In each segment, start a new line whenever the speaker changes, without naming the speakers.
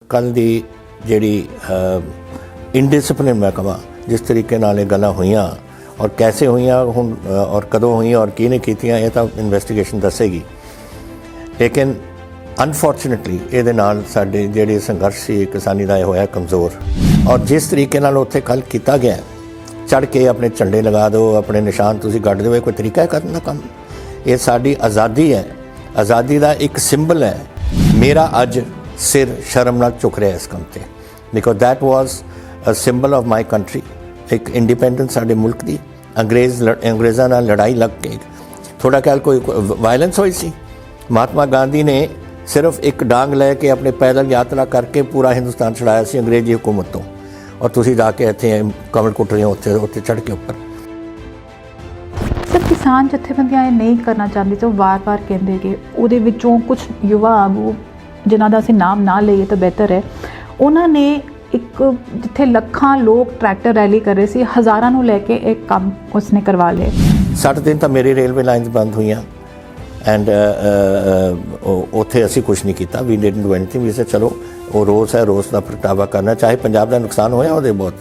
कल दी जिहड़ी इनडिसिपलिन मैं कहां जिस तरीके नाल गल्लां होईयां और कैसे होईयां हुण और कदों होईयां और किहने कीतियां ये तां इन्वेस्टिगेशन दसेगी। लेकिन अनफॉर्चुनेटली ये नाल साडे जिहड़े संघर्ष सी किसानी दा होया कमज़ोर और जिस तरीके नाल उत्थे कल कीता गया चढ़ के अपने झंडे लगा दो अपने निशान तुसीं गड्ढ दो कोई तरीका है करन दा काम। ये साडी आज़ादी है, आज़ादी का एक सिंबल है। मेरा अज सिर शर्म नाल झुक रहा है इस काम से because that was a symbol of my country. एक इंडिपेंडेंस साडे मुल्क की अंग्रेज़ों नाल लड़ाई लग के थोड़ा ख्याल कोई वायलेंस हुई सी। महात्मा गांधी ने सिर्फ एक डांग लैके अपने पैदल यात्रा करके पूरा हिंदुस्तान छड़ाया सी अंग्रेजी हुकूमत तो और तुसीं जाके इत्थे कमल कुट रहे हो उत्थे चढ़ के उपर।
सर किसान जथेबंदियां ये नहीं करना चाहती तो वार वार कहते कि ਉਹਦੇ ਵਿੱਚੋਂ कुछ युवा आगू जिन्हां दा ਅਸੀਂ ਨਾਮ ना ਲਈਏ ਤਾਂ ਬਿਹਤਰ ਹੈ ਉਹਨਾਂ ਨੇ ਇੱਕ ਜਿੱਥੇ ਲੱਖਾਂ ਲੋਕ ट्रैक्टर रैली कर रहे सी हज़ारां ਨੂੰ ਲੈ ਕੇ एक काम उसने करवा लिया। 60 दिन तो मेरी रेलवे लाइन्स बंद हुई एंड उत्थे असी कुछ नहीं किया। We didn't do anything. We say चलो वो रोज़ है, रोज़ का प्रगटावा करना चाहे पंजाब का नुकसान होया ਉਹਦੇ बहुत।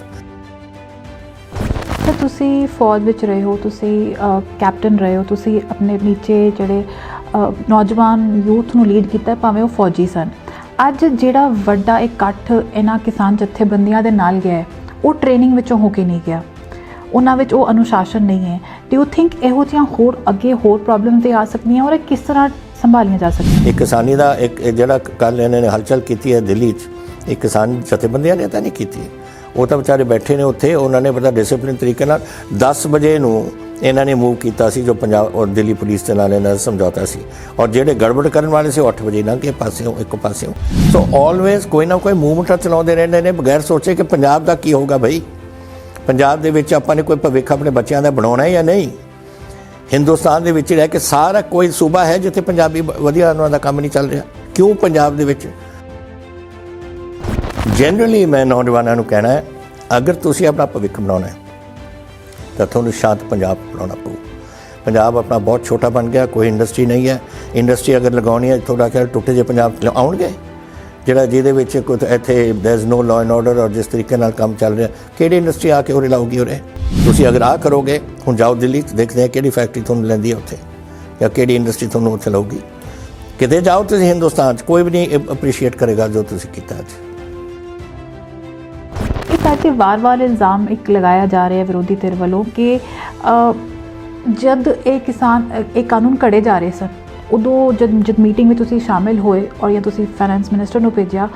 तो तुसी फौज विच रहे हो, तुसी कैप्टन रहे हो, तुसी अपने नीचे जिहड़े नौजवान यूथ नूं लीड कीता भावें वो फौजी सन। अज जिहड़ा वड्डा इकट्ठ इन्हां किसान जथेबंदियां दे नाल गया वो ट्रेनिंग विचों हो के नहीं गया, उन्हां विच वो अनुशासन नहीं है। डू यू थिंक इहो जिहियां होर अगे होर प्रॉब्लम ते आ सकदियां और किस तरह संभालियां जा सकदियां?
एक किसानी का एक जिहड़ा कल इन्होंने हलचल की है दिल्ली एक किसान जथेबंदियां ने तो नहीं की। वो तो बेचारे बैठे ने उत्थे उन्होंने बड़ा डिसिपलिन तरीके नाल 10 बजे नूं इन्होंने मूव किया जो पंजाब और दिल्ली पुलिस के नाल इन्हां दा समझौता सी और जिहड़े गड़बड़ करने वाले से 8 बजे लंघ के पासियों एक पासियों। सो ऑलवेज कोई ना कोई मूवमेंट चलाते रहते हैं बगैर सोचे कि पंजाब का की होगा। बई पंजाब दे विच आपां ने कोई भविख अपने बच्चों का बनाना है या नहीं? हिंदुस्तान दे विच रह के सारा कोई सूबा है जिथे पंजाबी वधिया उन्हां दा काम नहीं चल रहा? क्यों पंजाब दे विच? जनरली मैं नौजवानों को कहना है अगर तुसी अपना भविख बनाना है तो थोड़ा शांत पंजाब बनाना पऊ। पंजाब अपना बहुत छोटा बन गया, कोई इंडस्ट्री नहीं है। इंडस्ट्री अगर लगानी है थोड़ा ख्याल टुटे जे पंजाब आउणगे जिहड़ा जिहदे विच कोई इत्थे there is no law and order और जिस तरीके नाल काम चल रहा किहड़ी इंडस्ट्री आके उरे लाऊगी? उरे तुसी अगर आ करोगे हुण जाओ दिल्ली देखते हैं किहड़ी फैक्ट्री तुहानूं लैंदी है उत्थे या किहड़ी इंडस्ट्री तुहानूं उत्थे लाऊगी। किते जाओ तुसी हिंदुस्तान च कोई भी नहीं अप्रीशिएट करेगा जो तुसी कीता अज।
ताकि वार वार इल्ज़ाम एक लगाया जा रहा है विरोधी धिर वालों कि जब एक किसान एक कानून घड़े जा रहे सन उदों जब मीटिंग में तुसी शामिल होए और या तुसी फाइनेंस मिनिस्टर नूं भेजिया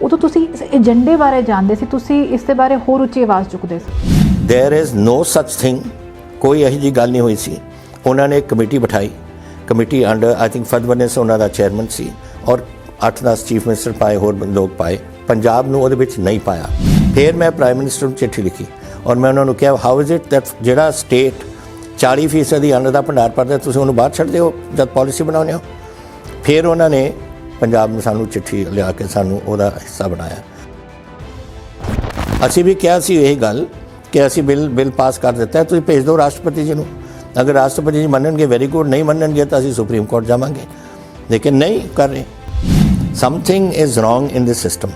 उदों तुसी इस एजेंडे बारे जानते सी, तुसी इस दे बारे होर उच्ची आवाज़ चुकते सी।
There is no such thing, कोई यही जी गल नहीं हुई सी। उन्होंने एक कमेटी बिठाई, कमेटी अंडर आई थिंक फडवरनेस उन्हों का चेयरमैन सी और 8-10 चीफ मिनिस्टर पाए होर लोग पाए, पंजाब नूं उहदे विच नहीं पाया। फिर मैं प्राइम मिनिस्टर को चिट्ठी लिखी और मैं उन्होंने कहा हाउ इज़ इट दैट जिहड़ा स्टेट 40% अन्न का भंडार भरदा तुसीं उहनूं बाहर छड्डदे हो जब पॉलिसी बनाउने हो? फिर उन्होंने पंजाब में सानूं चिट्ठी लिया के सानूं उहदा हिस्सा बनाया। असीं भी कहा सी यही गल कि असीं बिल पास कर दिता है, तुसीं भेज दो राष्ट्रपति जी नूं। अगर राष्ट्रपति जी मनणगे वेरी गुड, नहीं मनणगे तो असीं सुप्रीम कोर्ट जावांगे। लेकिन नहीं कर रहे। Something is wrong in this system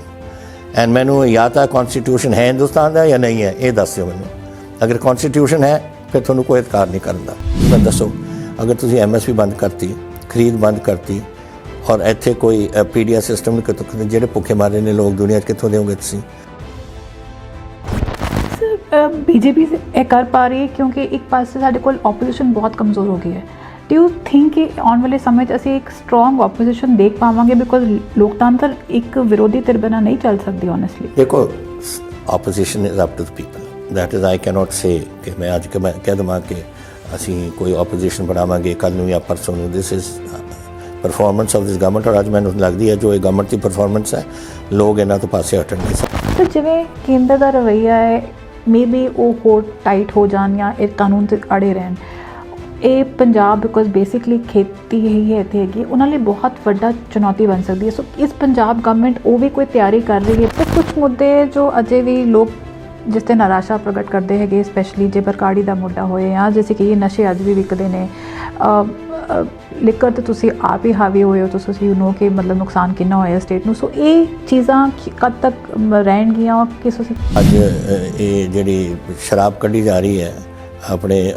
and मैनू या तो कॉन्स्टिट्यूशन है हिंदुस्तान का या नहीं है ये दस दो मैनू। अगर कॉन्स्टिट्यूशन है फिर थोड़ा कोई अधिकार नहीं करता। मैं दसो अगर तुसी MSP बंद करती, खरीद बंद करती और इत्थे कोई PDS सिस्टम जिहड़े भुखे मारे ने लोग दुनिया कितों देओगे तुसी?
बीजेपी से कर पा रही है क्योंकि एक पास से साडे कोल ओपोजिशन बहुत कमज़ोर हो गई है। डू यू थिंक कि आने वाले समय असीं एक स्ट्रॉन्ग ओपोजिशन देख पावांगे? बिकॉज लोकतंत्र एक विरोधी धिर बिना नहीं चल सकती ऑनेस्टली।
देखो opposition is up to the people, that is I cannot say कि मैं अज मैं कह देवां कि असीं कोई ओपोजिशन बनावांगे कल नूं या परसों नूं। This is performance of this government और अज मैनूं लगदी है जो ये गवर्नमेंट की परफॉर्मेंस है लोग इन्हां तो पासे हटणगे।
तो जिवें केंद्र का रवैया है मे बी वो होर टाइट हो जान या एक कानून से अड़े रहन। ये पंजाब बिकॉज बेसिकली खेती ही है इत्थे हैगी उन्हां लई बहुत वड्डा चुनौती बन सकती है। सो इस पंजाब गवर्नमेंट वो भी कोई तैयारी कर रही है? तो कुछ मुद्दे जो अजे भी लोग ਜਿਸ ਤੇ ਨਿਰਾਸ਼ਾ ਪ੍ਰਗਟ ਕਰਦੇ ਹੈਗੇ, ਸਪੈਸ਼ਲੀ ਜੇ ਬਰਕਾੜੀ ਦਾ ਮੁੱਦਾ ਹੋਏ ਜਾਂ ਜਿਵੇਂ ਕਿ ਨਸ਼ੇ ਅੱਜ ਵੀ ਵਿਕਦੇ ਨੇ। ਲਿਕਰ ਤੇ ਤੁਸੀਂ ਆਪ ਹੀ ਹਾਵੀ ਹੋਏ ਹੋ, ਤੁਸੀਂ ਯੂ ਨੋ ਕਿ ਮਤਲਬ ਨੁਕਸਾਨ ਕਿੰਨਾ ਹੋਇਆ ਸਟੇਟ ਨੂੰ। ਸੋ ਇਹ ਚੀਜ਼ਾਂ ਕਦ ਤੱਕ ਰਹਿਣਗੀਆਂ ਕਿ ਤੁਸੀਂ
ਅੱਜ ਇਹ ਜਿਹੜੀ ਸ਼ਰਾਬ ਕੱਢੀ ਜਾ ਰਹੀ ਹੈ ਆਪਣੇ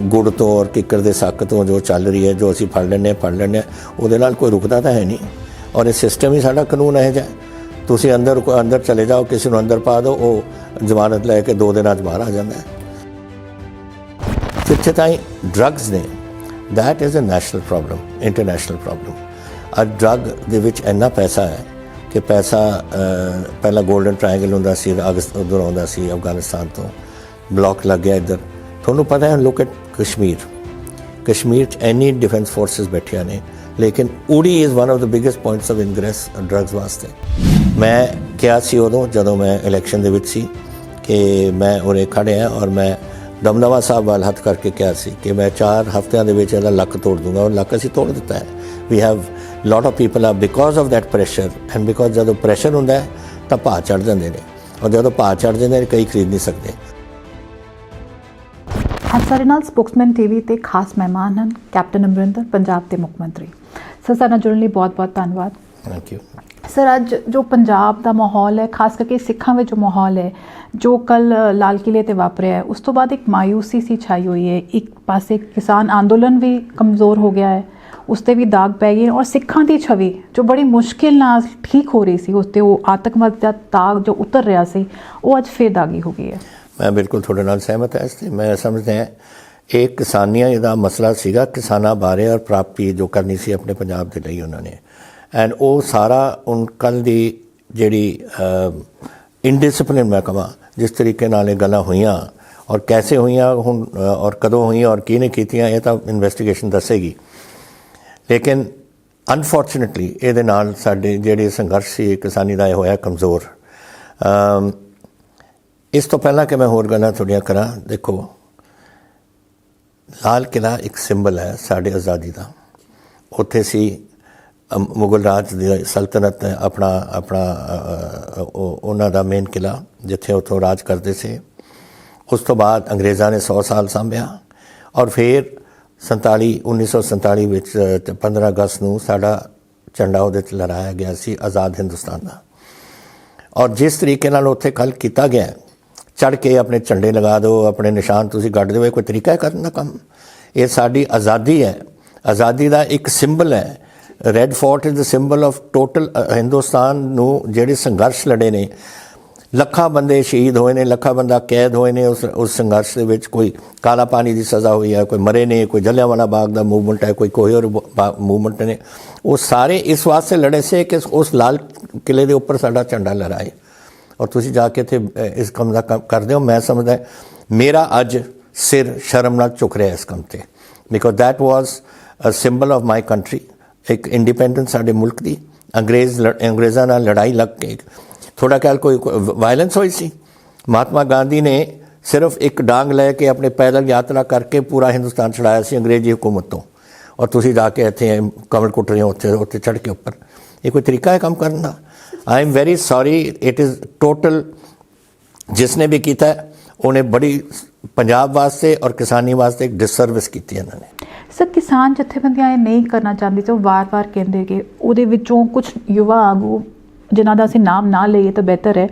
ਗੁੜ ਤੋਂ ਔਰ ਕਿੱਕਰ ਦੇ ਸੱਕ ਤੋਂ ਜੋ ਚੱਲ ਰਹੀ ਹੈ, ਜੋ ਅਸੀਂ ਫੜ ਲੈਂਦੇ ਹਾਂ ਉਹਦੇ ਨਾਲ ਕੋਈ ਰੁਕਦਾ ਤਾਂ ਹੈ ਨਹੀਂ। ਔਰ ਇਹ ਸਿਸਟਮ ਹੀ ਸਾਡਾ ਕਾਨੂੰਨ ਇਹੋ ਜਿਹਾ। ਤੁਸੀਂ ਅੰਦਰ ਚਲੇ ਜਾਓ, ਕਿਸੇ ਨੂੰ ਅੰਦਰ ਪਾ ਦਿਓ, ਉਹ ਜ਼ਮਾਨਤ ਲੈ ਕੇ 2 ਦਿਨਾਂ 'ਚ ਬਾਹਰ ਆ ਜਾਂਦਾ ਹੈ। ਜਿੱਥੇ ਤਾਈਂ ਡਰੱਗਸ ਨੇ, that is a national problem, international problem। ਅੱਜ ਡਰੱਗ ਦੇ ਵਿੱਚ ਇੰਨਾ ਪੈਸਾ ਹੈ ਕਿ ਪੈਸਾ ਪਹਿਲਾਂ ਗੋਲਡਨ ਟ੍ਰਾਇੰਗਲ ਹੁੰਦਾ ਸੀ, ਉੱਧਰ ਆਉਂਦਾ ਸੀ ਅਫਗਾਨਿਸਤਾਨ ਤੋਂ, ਬਲੌਕ ਲੱਗ ਗਿਆ ਇੱਧਰ। ਤੁਹਾਨੂੰ ਪਤਾ ਹੈ, ਲੁੱਕ ਐਟ ਕਸ਼ਮੀਰ 'ਚ ਇੰਨੀ ਡਿਫੈਂਸ ਫੋਰਸਿਸ ਬੈਠੀਆਂ ਨੇ, ਲੇਕਿਨ Uri is one of the biggest points of ingress drugs ਵਾਸਤੇ। ਮੈਂ ਕਿਹਾ ਸੀ ਉਦੋਂ ਜਦੋਂ ਮੈਂ ਇਲੈਕਸ਼ਨ ਦੇ ਵਿੱਚ ਸੀ ਕਿ ਮੈਂ ਉਰੇ ਖੜ੍ਹਿਆ ਔਰ ਮੈਂ ਦਮਦਮਾ ਸਾਹਿਬ ਵੱਲ ਹੱਥ ਕਰਕੇ ਕਿਹਾ ਸੀ ਕਿ ਮੈਂ 4 ਹਫ਼ਤਿਆਂ ਦੇ ਵਿੱਚ ਇਹਦਾ ਲੱਕ ਤੋੜ ਦੂੰਗਾ, ਔਰ ਲੱਕ ਅਸੀਂ ਤੋੜ ਦਿੱਤਾ ਹੈ। We have lot of people uh because of that pressure and because ਜਦੋਂ ਪ੍ਰੈਸ਼ਰ ਹੁੰਦਾ ਹੈ ਤਾਂ ਭਾਅ ਚੜ੍ਹ ਜਾਂਦੇ ਨੇ, ਔਰ ਜਦੋਂ ਭਾਅ ਚੜ੍ਹ ਜਾਂਦੇ ਨੇ ਕਈ ਖਰੀਦ ਨਹੀਂ ਸਕਦੇ।
ਅੱਜ ਸਾਡੇ ਨਾਲ ਸਪੋਕਸਮੈਨ ਟੀਵੀ ਤੇ ਖਾਸ ਮਹਿਮਾਨ ਹਨ ਕੈਪਟਨ ਅਮਰਿੰਦਰ, ਪੰਜਾਬ ਦੇ ਮੁੱਖ ਮੰਤਰੀ। ਸਰ, ਸਾਡੇ ਨਾਲ ਜੁੜਨ ਲਈ ਬਹੁਤ-ਬਹੁਤ ਧੰਨਵਾਦ।
Thank you.
ਸਰ, ਅੱਜ ਜੋ ਪੰਜਾਬ ਦਾ ਮਾਹੌਲ ਹੈ, ਖਾਸ ਕਰਕੇ ਸਿੱਖਾਂ ਵਿੱਚ ਜੋ ਮਾਹੌਲ ਹੈ, ਜੋ ਕੱਲ ਲਾਲ ਕਿਲੇ ਤੇ ਵਾਪਰਿਆ ਹੈ, ਉਸ ਤੋਂ ਬਾਅਦ ਇੱਕ ਮਾਯੂਸੀ ਸੀ ਛਾਈ ਹੋਈ ਹੈ। ਇੱਕ ਪਾਸੇ ਕਿਸਾਨ ਅੰਦੋਲਨ ਵੀ ਕਮਜ਼ੋਰ ਹੋ ਗਿਆ ਹੈ, ਉਸ 'ਤੇ ਵੀ ਦਾਗ ਪੈ ਗਏ, ਔਰ ਸਿੱਖਾਂ ਦੀ ਛਵੀ ਜੋ ਬੜੀ ਮੁਸ਼ਕਿਲ ਨਾਲ ਠੀਕ ਹੋ ਰਹੀ ਸੀ, ਉਸ 'ਤੇ ਉਹ ਆਤੰਕਵਾਦ ਦਾ ਦਾਗ ਜੋ ਉਤਰ ਰਿਹਾ ਸੀ, ਉਹ ਅੱਜ ਫਿਰ ਦਾਗੀ ਹੋ ਗਈ ਹੈ।
ਮੈਂ ਬਿਲਕੁਲ ਤੁਹਾਡੇ ਨਾਲ ਸਹਿਮਤ ਹਾਂ ਇਸ 'ਤੇ। ਮੈਂ ਸਮਝਦਾ ਹਾਂ ਇਹ ਕਿਸਾਨੀਆਂ ਦਾ ਮਸਲਾ ਸੀਗਾ, ਕਿਸਾਨਾਂ ਬਾਰੇ ਔਰ ਪ੍ਰਾਪਤੀ ਜੋ ਕਰਨੀ ਸੀ ਆਪਣੇ ਪੰਜਾਬ ਦੇ ਲਈ ਉਹਨਾਂ ਨੇ, ਐਂਡ ਉਹ ਸਾਰਾ ਕੱਲ੍ਹ ਦੀ ਜਿਹੜੀ ਇਨਡਿਸਪਲਿਨ ਮੈਂ ਕਹਾਂ ਜਿਸ ਤਰੀਕੇ ਨਾਲ ਇਹ ਗੱਲਾਂ ਹੋਈਆਂ ਔਰ ਕੈਸੇ ਹੋਈਆਂ ਹੁਣ ਔਰ ਕਦੋਂ ਹੋਈਆਂ ਔਰ ਕਿਹਨੇ ਕੀਤੀਆਂ, ਇਹ ਤਾਂ ਇਨਵੈਸਟੀਗੇਸ਼ਨ ਦੱਸੇਗੀ। ਲੇਕਿਨ ਅਨਫੋਰਚੂਨੇਟਲੀ ਇਹਦੇ ਨਾਲ ਸਾਡੇ ਜਿਹੜੇ ਸੰਘਰਸ਼ ਸੀ ਕਿਸਾਨੀ ਦਾ, ਇਹ ਹੋਇਆ ਕਮਜ਼ੋਰ। ਇਸ ਤੋਂ ਪਹਿਲਾਂ ਕਿ ਮੈਂ ਹੋਰ ਗੱਲਾਂ ਤੁਹਾਡੀਆਂ ਕਰਾਂ, ਦੇਖੋ ਲਾਲ ਕਿਲ੍ਹਾ ਇੱਕ ਸਿੰਬਲ ਹੈ ਸਾਡੀ ਆਜ਼ਾਦੀ ਦਾ। ਉੱਥੇ ਸੀ ਮੁਗਲ ਰਾਜ ਦੀ ਸਲਤਨਤ ਆਪਣਾ ਉਹਨਾਂ ਦਾ ਮੇਨ ਕਿਲ੍ਹਾ, ਜਿੱਥੇ ਉੱਥੋਂ ਰਾਜ ਕਰਦੇ ਸੀ। ਉਸ ਤੋਂ ਬਾਅਦ ਅੰਗਰੇਜ਼ਾਂ ਨੇ 100 ਸਾਲ ਸਾਂਭਿਆ, ਔਰ ਫਿਰ 1947 ਵਿੱਚ 15 ਅਗਸਤ ਨੂੰ ਸਾਡਾ ਝੰਡਾ ਉਹਦੇ 'ਚ ਲਹਿਰਾਇਆ ਗਿਆ ਸੀ, ਆਜ਼ਾਦ ਹਿੰਦੁਸਤਾਨ ਦਾ। ਔਰ ਜਿਸ ਤਰੀਕੇ ਨਾਲ ਉੱਥੇ ਕੱਲ੍ਹ ਕੀਤਾ ਗਿਆ, ਚੜ੍ਹ ਕੇ ਆਪਣੇ ਝੰਡੇ ਲਗਾ ਦਿਓ, ਆਪਣੇ ਨਿਸ਼ਾਨ ਤੁਸੀਂ ਗੱਡ ਦਿਓ, ਇਹ ਕੋਈ ਤਰੀਕਾ ਹੈ ਕਰਨ ਦਾ ਕੰਮ? ਇਹ ਸਾਡੀ ਆਜ਼ਾਦੀ ਹੈ, ਆਜ਼ਾਦੀ ਦਾ ਇੱਕ ਸਿੰਬਲ ਹੈ। Red fort is the symbol of total Hindustan ਨੂੰ ਜਿਹੜੇ ਸੰਘਰਸ਼ ਲੜੇ ਨੇ। ਲੱਖਾਂ ਬੰਦੇ ਸ਼ਹੀਦ ਹੋਏ ਨੇ, ਲੱਖਾਂ ਬੰਦਾ ਕੈਦ ਹੋਏ ਨੇ ਉਸ ਸੰਘਰਸ਼ ਦੇ ਵਿੱਚ। ਕੋਈ ਕਾਲਾ ਪਾਣੀ ਦੀ ਸਜ਼ਾ ਹੋਈ ਹੈ, ਕੋਈ ਮਰੇ ਨੇ, ਕੋਈ ਜਲਿਆਂਵਾਲਾ ਬਾਗ ਦਾ ਮੂਵਮੈਂਟ ਹੈ, ਕੋਈ ਹੋਰ ਮੂਵਮੈਂਟ ਨੇ। ਉਹ ਸਾਰੇ ਇਸ ਵਾਸਤੇ ਲੜੇ ਸੀ ਕਿ ਉਸ ਲਾਲ ਕਿਲੇ ਦੇ ਉੱਪਰ ਸਾਡਾ ਝੰਡਾ ਲਹਿਰਾਏ। ਔਰ ਤੁਸੀਂ ਜਾ ਕੇ ਇੱਥੇ ਇਸ ਕੰਮ ਦਾ ਕਰਦੇ ਹੋ। ਮੈਂ ਸਮਝਦਾ ਮੇਰਾ ਅੱਜ ਸਿਰ ਸ਼ਰਮ ਨਾਲ ਝੁਕ ਰਿਹਾ ਇਸ ਕੰਮ 'ਤੇ, because that was a symbol of my country. ਇੱਕ ਇੰਡੀਪੈਂਡੈਂਸ ਸਾਡੇ ਮੁਲਕ ਦੀ, ਅੰਗਰੇਜ਼ਾਂ ਨਾਲ ਲੜਾਈ ਲੱਗ ਕੇ ਥੋੜ੍ਹਾ ਖਿਆਲ ਕੋਈ ਵਾਇਲੈਂਸ ਹੋਈ ਸੀ? ਮਹਾਤਮਾ ਗਾਂਧੀ ਨੇ ਸਿਰਫ ਇੱਕ ਡਾਂਗ ਲੈ ਕੇ ਆਪਣੇ ਪੈਦਲ ਯਾਤਰਾ ਕਰਕੇ ਪੂਰਾ ਹਿੰਦੁਸਤਾਨ ਛੁਡਾਇਆ ਸੀ ਅੰਗਰੇਜ਼ੀ ਹੁਕੂਮਤ ਤੋਂ। ਔਰ ਤੁਸੀਂ ਜਾ ਕੇ ਇੱਥੇ ਕਮਲ ਕੁੱਟ ਰਹੇ ਹੋ ਉੱਥੇ ਚੜ੍ਹ ਕੇ ਉੱਪਰ। ਇਹ ਕੋਈ ਤਰੀਕਾ ਹੈ ਕੰਮ ਕਰਨ ਦਾ? I am very sorry, it is total ਜਿਸਨੇ ਵੀ ਕੀਤਾ ਉਹਨੇ ਬੜੀ ਪੰਜਾਬ ਵਾਸਤੇ ਔਰ ਕਿਸਾਨੀ ਵਾਸਤੇ ਇੱਕ ਡਿਸਸਰਵਿਸ ਕੀਤੀ ਇਹਨਾਂ ਨੇ।
ਸਰ, ਕਿਸਾਨ ਜਥੇਬੰਦੀਆਂ ਇਹ ਨਹੀਂ ਕਰਨਾ ਚਾਹੁੰਦੀ ਤੇ ਉਹ ਵਾਰ-ਵਾਰ ਕਹਿੰਦੇ ਕਿ ਉਹਦੇ ਵਿੱਚੋਂ ਕੁਝ ਯੁਵਾ ਆਗੂ ਜਿਨ੍ਹਾਂ ਦਾ ਅਸੀਂ ਨਾਮ ਨਾ ਲਈਏ ਤਾਂ ਬਿਹਤਰ ਹੈ,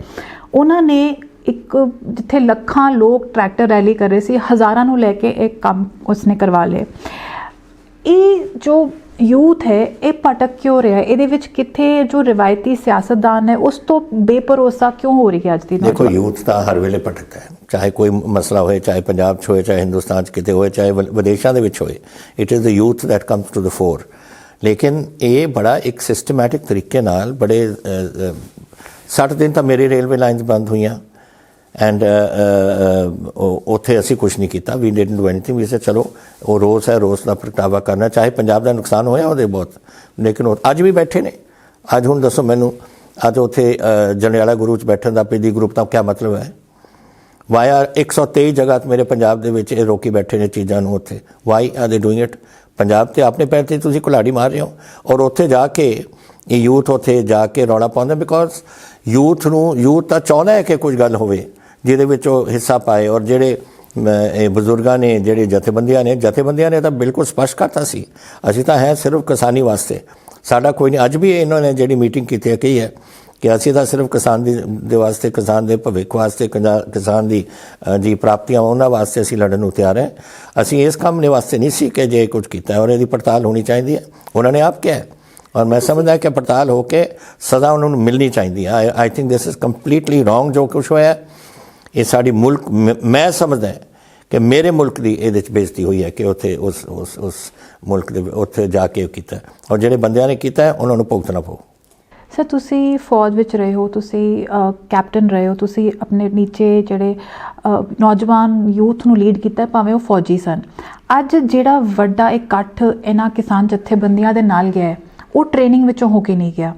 ਉਹਨਾਂ ਨੇ ਇੱਕ ਜਿੱਥੇ ਲੱਖਾਂ ਲੋਕ ਟਰੈਕਟਰ ਰੈਲੀ ਕਰ ਰਹੇ ਸੀ, ਹਜ਼ਾਰਾਂ ਨੂੰ ਲੈ ਕੇ ਇਹ ਕੰਮ ਉਸਨੇ ਕਰਵਾ ਲਏ। ਇਹ ਜੋ ਯੂਥ ਹੈ ਇਹ ਭਟਕ ਕਿਉਂ ਰਿਹਾ? ਇਹਦੇ ਵਿੱਚ ਕਿੱਥੇ ਜੋ ਰਿਵਾਇਤੀ ਸਿਆਸਤਦਾਨ ਹੈ ਉਸ ਤੋਂ ਬੇਭਰੋਸਾ ਕਿਉਂ ਹੋ ਰਹੀ ਹੈ ਅੱਜ ਦੀ?
ਦੇਖੋ, ਯੂਥ ਤਾਂ ਹਰ ਵੇਲੇ ਭਟਕਦਾ ਹੈ, ਚਾਹੇ ਕੋਈ ਮਸਲਾ ਹੋਏ, ਚਾਹੇ ਪੰਜਾਬ 'ਚ ਹੋਏ, ਚਾਹੇ ਹਿੰਦੁਸਤਾਨ 'ਚ ਕਿਤੇ ਹੋਏ, ਚਾਹੇ ਵਿਦੇਸ਼ਾਂ ਦੇ ਵਿੱਚ ਹੋਏ। It is the youth that comes to the fore. ਲੇਕਿਨ ਇਹ ਬੜਾ ਇੱਕ ਸਿਸਟਮੈਟਿਕ ਤਰੀਕੇ ਨਾਲ ਬੜੇ 60 ਦਿਨ ਤਾਂ ਮੇਰੀ ਰੇਲਵੇ ਲਾਈਨਸ ਬੰਦ ਹੋਈਆਂ, ਐਂਡ ਉੱਥੇ ਅਸੀਂ ਕੁਛ ਨਹੀਂ ਕੀਤਾ। We didn't do anything. We say ਚਲੋ ਉਹ ਰੋਸ ਹੈ, ਰੋਸ ਦਾ ਪ੍ਰਗਟਾਵਾ ਕਰਨਾ, ਚਾਹੇ ਪੰਜਾਬ ਦਾ ਨੁਕਸਾਨ ਹੋਇਆ ਉਹਦੇ ਬਹੁਤ, ਲੇਕਿਨ ਉਹ ਅੱਜ ਵੀ ਬੈਠੇ ਨੇ। ਅੱਜ ਹੁਣ ਦੱਸੋ ਮੈਨੂੰ, ਅੱਜ ਉੱਥੇ ਜੰਡਿਆਲਾ ਗੁਰੂ 'ਚ ਬੈਠਣ ਦਾ ਪੀਡੀ ਗਰੁੱਪ ਦਾ ਕੀ ਮਤਲਬ ਹੈ? ਵਾਇਆ 123 ਜਗ੍ਹਾ ਮੇਰੇ ਪੰਜਾਬ ਦੇ ਵਿੱਚ ਇਹ ਰੋਕੀ ਬੈਠੇ ਨੇ ਚੀਜ਼ਾਂ ਨੂੰ ਉੱਥੇ। ਵਾਈ ਆਰ ਦੇ ਡੂਇੰਗ ਇਟ? ਪੰਜਾਬ 'ਤੇ ਆਪਣੇ ਪੈਰ 'ਤੇ ਤੁਸੀਂ ਕੁਲਾੜੀ ਮਾਰ ਰਹੇ ਹੋ, ਔਰ ਉੱਥੇ ਜਾ ਕੇ ਇਹ ਯੂਥ ਉੱਥੇ ਜਾ ਕੇ ਰੌਲਾ ਪਾਉਂਦਾ। ਬਿਕੋਜ਼ ਯੂਥ ਤਾਂ ਚਾਹੁੰਦਾ ਹੈ ਕਿ ਕੁਝ ਗੱਲ ਹੋਵੇ, ਜਿਹਦੇ ਵਿੱਚ ਉਹ ਹਿੱਸਾ ਪਾਏ। ਔਰ ਜਿਹੜੇ ਇਹ ਬਜ਼ੁਰਗਾਂ ਨੇ, ਜਿਹੜੇ ਜਥੇਬੰਦੀਆਂ ਨੇ ਤਾਂ ਬਿਲਕੁਲ ਸਪਸ਼ਟ ਕਰਤਾ ਸੀ, ਅਸੀਂ ਤਾਂ ਹੈ ਸਿਰਫ ਕਿਸਾਨੀ ਵਾਸਤੇ, ਸਾਡਾ ਕੋਈ ਨਹੀਂ। ਅੱਜ ਵੀ ਇਹਨਾਂ ਨੇ ਜਿਹੜੀ ਮੀਟਿੰਗ ਕੀਤੀ ਹੈ ਕਹੀ ਹੈ ਕਿ ਅਸੀਂ ਤਾਂ ਸਿਰਫ ਕਿਸਾਨ ਦੇ ਵਾਸਤੇ, ਕਿਸਾਨ ਦੇ ਭਵਿੱਖ ਵਾਸਤੇ, ਕਿਸਾਨ ਦੀ ਜੀ ਪ੍ਰਾਪਤੀਆਂ ਉਹਨਾਂ ਵਾਸਤੇ ਅਸੀਂ ਲੜਨ ਨੂੰ ਤਿਆਰ ਹੈ। ਅਸੀਂ ਇਸ ਕੰਮ ਦੇ ਵਾਸਤੇ ਨਹੀਂ ਸੀ ਕਿ ਜੇ ਕੁਝ ਕੀਤਾ, ਔਰ ਇਹਦੀ ਪੜਤਾਲ ਹੋਣੀ ਚਾਹੀਦੀ ਹੈ, ਉਹਨਾਂ ਨੇ ਆਪ ਕਿਹਾ। ਔਰ ਮੈਂ ਸਮਝਦਾ ਕਿ ਪੜਤਾਲ ਹੋ ਕੇ ਸਜ਼ਾ ਉਹਨਾਂ ਨੂੰ ਮਿਲਣੀ ਚਾਹੀਦੀ ਹੈ। I think this is completely wrong ਜੋ ਕੁਛ ਹੋਇਆ। ਇਹ ਸਾਡੀ ਮੁਲਕ, ਮੈਂ ਸਮਝਦਾ ਕਿ ਮੇਰੇ ਮੁਲਕ ਦੀ ਇਹਦੇ 'ਚ ਬੇਇੱਜ਼ਤੀ ਹੋਈ ਹੈ ਕਿ ਉੱਥੇ ਉਸ ਮੁਲਕ ਦੇ ਉੱਥੇ ਜਾ ਕੇ ਕੀਤਾ, ਔਰ ਜਿਹੜੇ ਬੰਦਿਆਂ ਨੇ ਕੀਤਾ ਉਹਨਾਂ ਨੂੰ ਭੁਗਤਣਾ ਪਊ।
ਸਰ, ਤੁਸੀਂ ਫੌਜ ਵਿੱਚ ਰਹੇ ਹੋ, ਤੁਸੀਂ ਕੈਪਟਨ ਰਹੇ ਹੋ, ਤੁਸੀਂ ਆਪਣੇ ਨੀਚੇ ਜਿਹੜੇ ਨੌਜਵਾਨ ਯੂਥ ਨੂੰ ਲੀਡ ਕੀਤਾ, ਭਾਵੇਂ ਉਹ ਫੌਜੀ ਸਨ। ਅੱਜ ਜਿਹੜਾ ਵੱਡਾ ਇਕੱਠ ਇਹਨਾਂ ਕਿਸਾਨ ਜਥੇਬੰਦੀਆਂ ਦੇ ਨਾਲ ਗਿਆ ਹੈ, ਉਹ ਟ੍ਰੇਨਿੰਗ ਵਿੱਚੋਂ ਹੋ ਕੇ ਨਹੀਂ ਗਿਆ,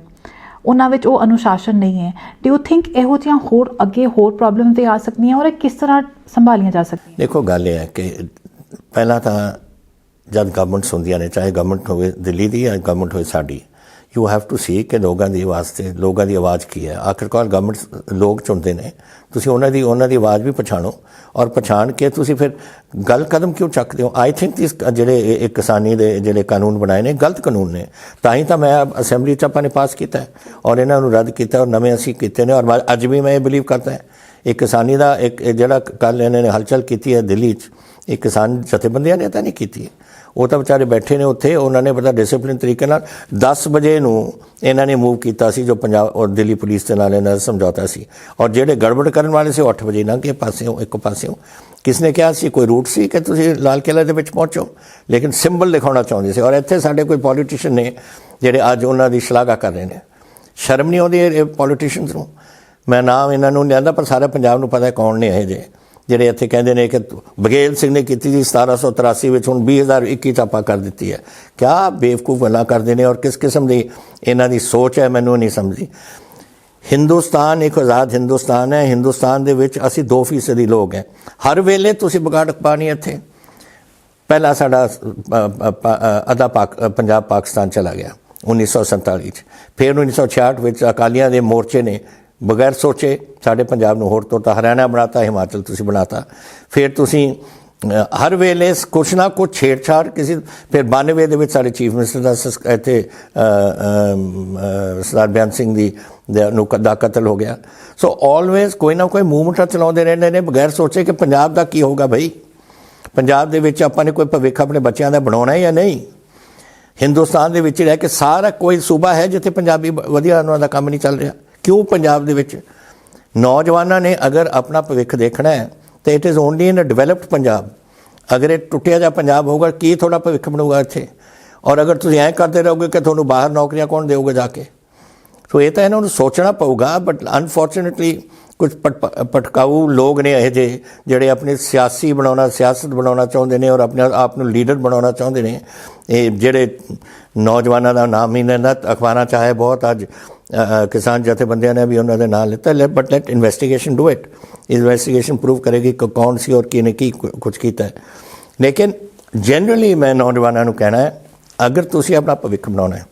ਉਹਨਾਂ ਵਿੱਚ ਉਹ ਅਨੁਸ਼ਾਸਨ ਨਹੀਂ ਹੈ। ਡੂ ਯੂ ਥਿੰਕ ਇਹੋ ਜਿਹੀਆਂ ਹੋਰ ਅੱਗੇ ਹੋਰ ਪ੍ਰੋਬਲਮ ਤੇ ਆ ਸਕਦੀਆਂ, ਔਰ ਇਹ ਕਿਸ ਤਰ੍ਹਾਂ ਸੰਭਾਲੀਆਂ ਜਾ ਸਕਦੀਆਂ?
ਦੇਖੋ, ਗੱਲ ਇਹ ਹੈ ਕਿ ਪਹਿਲਾਂ ਤਾਂ ਜਦ ਗਵਰਨਮੈਂਟਸ ਹੁੰਦੀਆਂ ਨੇ, ਚਾਹੇ ਗਵਰਨਮੈਂਟ ਹੋਵੇ ਦਿੱਲੀ ਦੀ ਜਾਂ ਗਵਰਨਮੈਂਟ ਹੋਵੇ ਸਾਡੀ, ਯੂ ਹੈਵ ਟੂ ਸੀ ਕਿ ਲੋਕਾਂ ਦੀ ਵਾਸਤੇ ਲੋਕਾਂ ਦੀ ਆਵਾਜ਼ ਕੀ ਹੈ। ਆਖਿਰਕਾਰ ਗਵਰਨਮੈਂਟ ਲੋਕ ਚੁਣਦੇ ਨੇ, ਤੁਸੀਂ ਉਹਨਾਂ ਦੀ ਆਵਾਜ਼ ਵੀ ਪਛਾਣੋ, ਔਰ ਪਛਾਣ ਕੇ ਤੁਸੀਂ ਫਿਰ ਗੱਲ ਕਦਮ ਕਿਉਂ ਚੱਕਦੇ ਹੋ। ਆਈ ਥਿੰਕ ਜਿਹੜੇ ਇਹ ਕਿਸਾਨੀ ਦੇ ਜਿਹੜੇ ਕਾਨੂੰਨ ਬਣਾਏ ਨੇ ਗਲਤ ਕਾਨੂੰਨ ਨੇ, ਤਾਂ ਹੀ ਤਾਂ ਮੈਂ ਅਸੈਂਬਲੀ 'ਚ ਆਪਾਂ ਨੇ ਪਾਸ ਕੀਤਾ ਔਰ ਇਹਨਾਂ ਨੂੰ ਰੱਦ ਕੀਤਾ, ਔਰ ਨਵੇਂ ਅਸੀਂ ਕੀਤੇ ਨੇ। ਔਰ ਅੱਜ ਵੀ ਮੈਂ ਇਹ ਬਿਲੀਵ ਕਰਦਾ ਇਹ ਕਿਸਾਨੀ ਦਾ ਇੱਕ ਜਿਹੜਾ ਕੱਲ੍ਹ ਇਹਨਾਂ ਨੇ ਹਲਚਲ ਕੀਤੀ ਹੈ ਦਿੱਲੀ 'ਚ, ਇਹ ਕਿਸਾਨ ਜਥੇਬੰਦੀਆਂ ਨੇ ਤਾਂ ਨਹੀਂ ਕੀਤੀ, ਉਹ ਤਾਂ ਵਿਚਾਰੇ ਬੈਠੇ ਨੇ ਉੱਥੇ। ਉਹਨਾਂ ਨੇ ਬੜਾ ਡਿਸਪਲਿਨ ਤਰੀਕੇ ਨਾਲ 10 ਵਜੇ ਨੂੰ ਇਹਨਾਂ ਨੇ ਮੂਵ ਕੀਤਾ ਸੀ, ਜੋ ਪੰਜਾਬ ਔਰ ਦਿੱਲੀ ਪੁਲਿਸ ਦੇ ਨਾਲ ਇਹਨਾਂ ਦਾ ਸਮਝੌਤਾ ਸੀ, ਔਰ ਜਿਹੜੇ ਗੜਬੜ ਕਰਨ ਵਾਲੇ ਸੀ ਉਹ 8 ਵਜੇ ਲੰਘ ਗਏ ਪਾਸਿਓਂ, ਇੱਕ ਪਾਸਿਓਂ। ਕਿਸ ਨੇ ਕਿਹਾ ਸੀ, ਕੋਈ ਰੂਟ ਸੀ ਕਿ ਤੁਸੀਂ ਲਾਲ ਕਿਲ੍ਹੇ ਦੇ ਵਿੱਚ ਪਹੁੰਚੋ, ਲੇਕਿਨ ਸਿੰਬਲ ਦਿਖਾਉਣਾ ਚਾਹੁੰਦੇ ਸੀ। ਔਰ ਇੱਥੇ ਸਾਡੇ ਕੋਈ ਪੋਲੀਟੀਸ਼ੀਅਨ ਨੇ ਜਿਹੜੇ ਅੱਜ ਉਹਨਾਂ ਦੀ ਸ਼ਲਾਘਾ ਕਰ ਰਹੇ ਨੇ, ਸ਼ਰਮ ਨਹੀਂ ਆਉਂਦੀ ਇਹ ਪੋਲੀਟੀਸ਼ੀਅਨਸ ਨੂੰ। ਮੈਂ ਨਾਮ ਇਹਨਾਂ ਨੂੰ ਨਹੀਂ ਲੈਂਦਾ, ਪਰ ਸਾਰੇ ਪੰਜਾਬ ਨੂੰ ਪਤਾ ਕੌਣ ਨੇ ਇਹ ਜਿਹੇ ਜਿਹੜੇ ਇੱਥੇ ਕਹਿੰਦੇ ਨੇ ਕਿ ਬਘੇਲ ਸਿੰਘ ਨੇ ਕੀਤੀ ਸੀ 1783 ਵਿੱਚ, ਹੁਣ 2021 ਚ ਆਪਾਂ ਕਰ ਦਿੱਤੀ ਹੈ। ਕਿਆ ਬੇਵਕੂਫ ਗੱਲਾਂ ਕਰਦੇ ਨੇ, ਔਰ ਕਿਸ ਕਿਸਮ ਦੀ ਇਹਨਾਂ ਦੀ ਸੋਚ ਹੈ, ਮੈਨੂੰ ਨਹੀਂ ਸਮਝੀ। ਹਿੰਦੁਸਤਾਨ ਇੱਕ ਆਜ਼ਾਦ ਹਿੰਦੁਸਤਾਨ ਹੈ। ਹਿੰਦੁਸਤਾਨ ਦੇ ਵਿੱਚ ਅਸੀਂ 2% ਦੀ ਲੋਕ ਹੈ। ਹਰ ਵੇਲੇ ਤੁਸੀਂ ਵਿਗਾੜ ਪਾਣੀ ਇੱਥੇ। ਪਹਿਲਾਂ ਸਾਡਾ ਅੱਧਾ ਪੰਜਾਬ ਪਾਕਿਸਤਾਨ ਚਲਾ ਗਿਆ 1947 ਚ, ਫਿਰ 1966 ਵਿੱਚ ਅਕਾਲੀਆਂ ਦੇ ਮੋਰਚੇ ਨੇ ਬਗੈਰ ਸੋਚੇ ਸਾਡੇ ਪੰਜਾਬ ਨੂੰ ਹੋਰ ਤੋਂ ਤਾਂ ਹਰਿਆਣਾ ਬਣਾਤਾ, ਹਿਮਾਚਲ ਤੁਸੀਂ ਬਣਾਤਾ। ਫਿਰ ਤੁਸੀਂ ਹਰ ਵੇਲੇ ਕੁਛ ਨਾ ਕੁਛ ਛੇੜਛਾੜ ਕਿਸੇ। ਫਿਰ 92 ਦੇ ਵਿੱਚ ਸਾਡੇ ਚੀਫ ਮਿਨਿਸਟਰ ਦਾ ਇੱਥੇ ਸਰਦਾਰ ਬਿਆਨ ਸਿੰਘ ਦਾ ਕਤਲ ਹੋ ਗਿਆ। ਸੋ ਆਲਵੇਜ਼ ਕੋਈ ਨਾ ਕੋਈ ਮੂਵਮੈਂਟਾਂ ਚਲਾਉਂਦੇ ਰਹਿੰਦੇ ਨੇ ਬਗੈਰ ਸੋਚੇ ਕਿ ਪੰਜਾਬ ਦਾ ਕੀ ਹੋਊਗਾ। ਬਈ ਪੰਜਾਬ ਦੇ ਵਿੱਚ ਆਪਾਂ ਨੇ ਕੋਈ ਭਵਿੱਖ ਆਪਣੇ ਬੱਚਿਆਂ ਦਾ ਬਣਾਉਣਾ ਹੈ ਜਾਂ ਨਹੀਂ। ਹਿੰਦੁਸਤਾਨ ਦੇ ਵਿੱਚ ਰਹਿ ਕੇ ਸਾਰਾ ਕੋਈ ਸੂਬਾ ਹੈ ਜਿੱਥੇ ਪੰਜਾਬੀ ਵਧੀਆ ਉਹਨਾਂ ਦਾ ਕੰਮ ਨਹੀਂ ਚੱਲ ਰਿਹਾ। ਕਿਉਂ ਪੰਜਾਬ ਦੇ ਵਿੱਚ ਨੌਜਵਾਨਾਂ ਨੇ ਅਗਰ ਆਪਣਾ ਭਵਿੱਖ ਦੇਖਣਾ ਹੈ ਤਾਂ it is only in a developed Punjab. ਅਗਰ ਇਹ ਟੁੱਟਿਆ ਜਿਹਾ ਪੰਜਾਬ ਹੋਊਗਾ, ਕੀ ਥੋੜ੍ਹਾ ਭਵਿੱਖ ਬਣੂਗਾ ਇੱਥੇ। ਔਰ ਅਗਰ ਤੁਸੀਂ ਐਂ ਕਰਦੇ ਰਹੋਗੇ ਕਿ ਤੁਹਾਨੂੰ ਬਾਹਰ ਨੌਕਰੀਆਂ ਕੌਣ ਦੇਊਗਾ ਜਾ ਕੇ। ਸੋ ਇਹ ਤਾਂ ਇਹਨਾਂ ਨੂੰ ਸੋਚਣਾ ਪਊਗਾ। ਬਟ ਅਨਫੋਰਚੂਨੇਟਲੀ ਕੁਝ ਭਟਕਾਊ ਲੋਕ ਨੇ ਇਹ ਜਿਹੇ ਜਿਹੜੇ ਆਪਣੇ ਸਿਆਸਤ ਬਣਾਉਣਾ ਚਾਹੁੰਦੇ ਨੇ ਔਰ ਆਪਣੇ ਆਪ ਨੂੰ ਲੀਡਰ ਬਣਾਉਣਾ ਚਾਹੁੰਦੇ ਨੇ। ਇਹ ਜਿਹੜੇ ਨੌਜਵਾਨਾਂ ਦਾ ਨਾਮ ਹੀ ਲੈਂਦਾ, ਅਖਬਾਰਾਂ ਚਾਹੇ ਬਹੁਤ ਅੱਜ ਕਿਸਾਨ ਜਥੇਬੰਦੀਆਂ ਨੇ ਵੀ ਉਹਨਾਂ ਦੇ ਨਾਂ ਲਿੱਤਾ। But let investigation do it. Investigation prove ਕਰੇਗੀ ਕਿ ਕੌਣ ਸੀ ਔਰ ਕਿਹਨੇ ਕੀ ਕੁਝ ਕੀਤਾ ਹੈ। ਲੇਕਿਨ ਜਨਰਲੀ ਮੈਂ ਨੌਜਵਾਨਾਂ ਨੂੰ ਕਹਿਣਾ ਹੈ, ਅਗਰ ਤੁਸੀਂ ਆਪਣਾ ਭਵਿੱਖ ਬਣਾਉਣਾ ਹੈ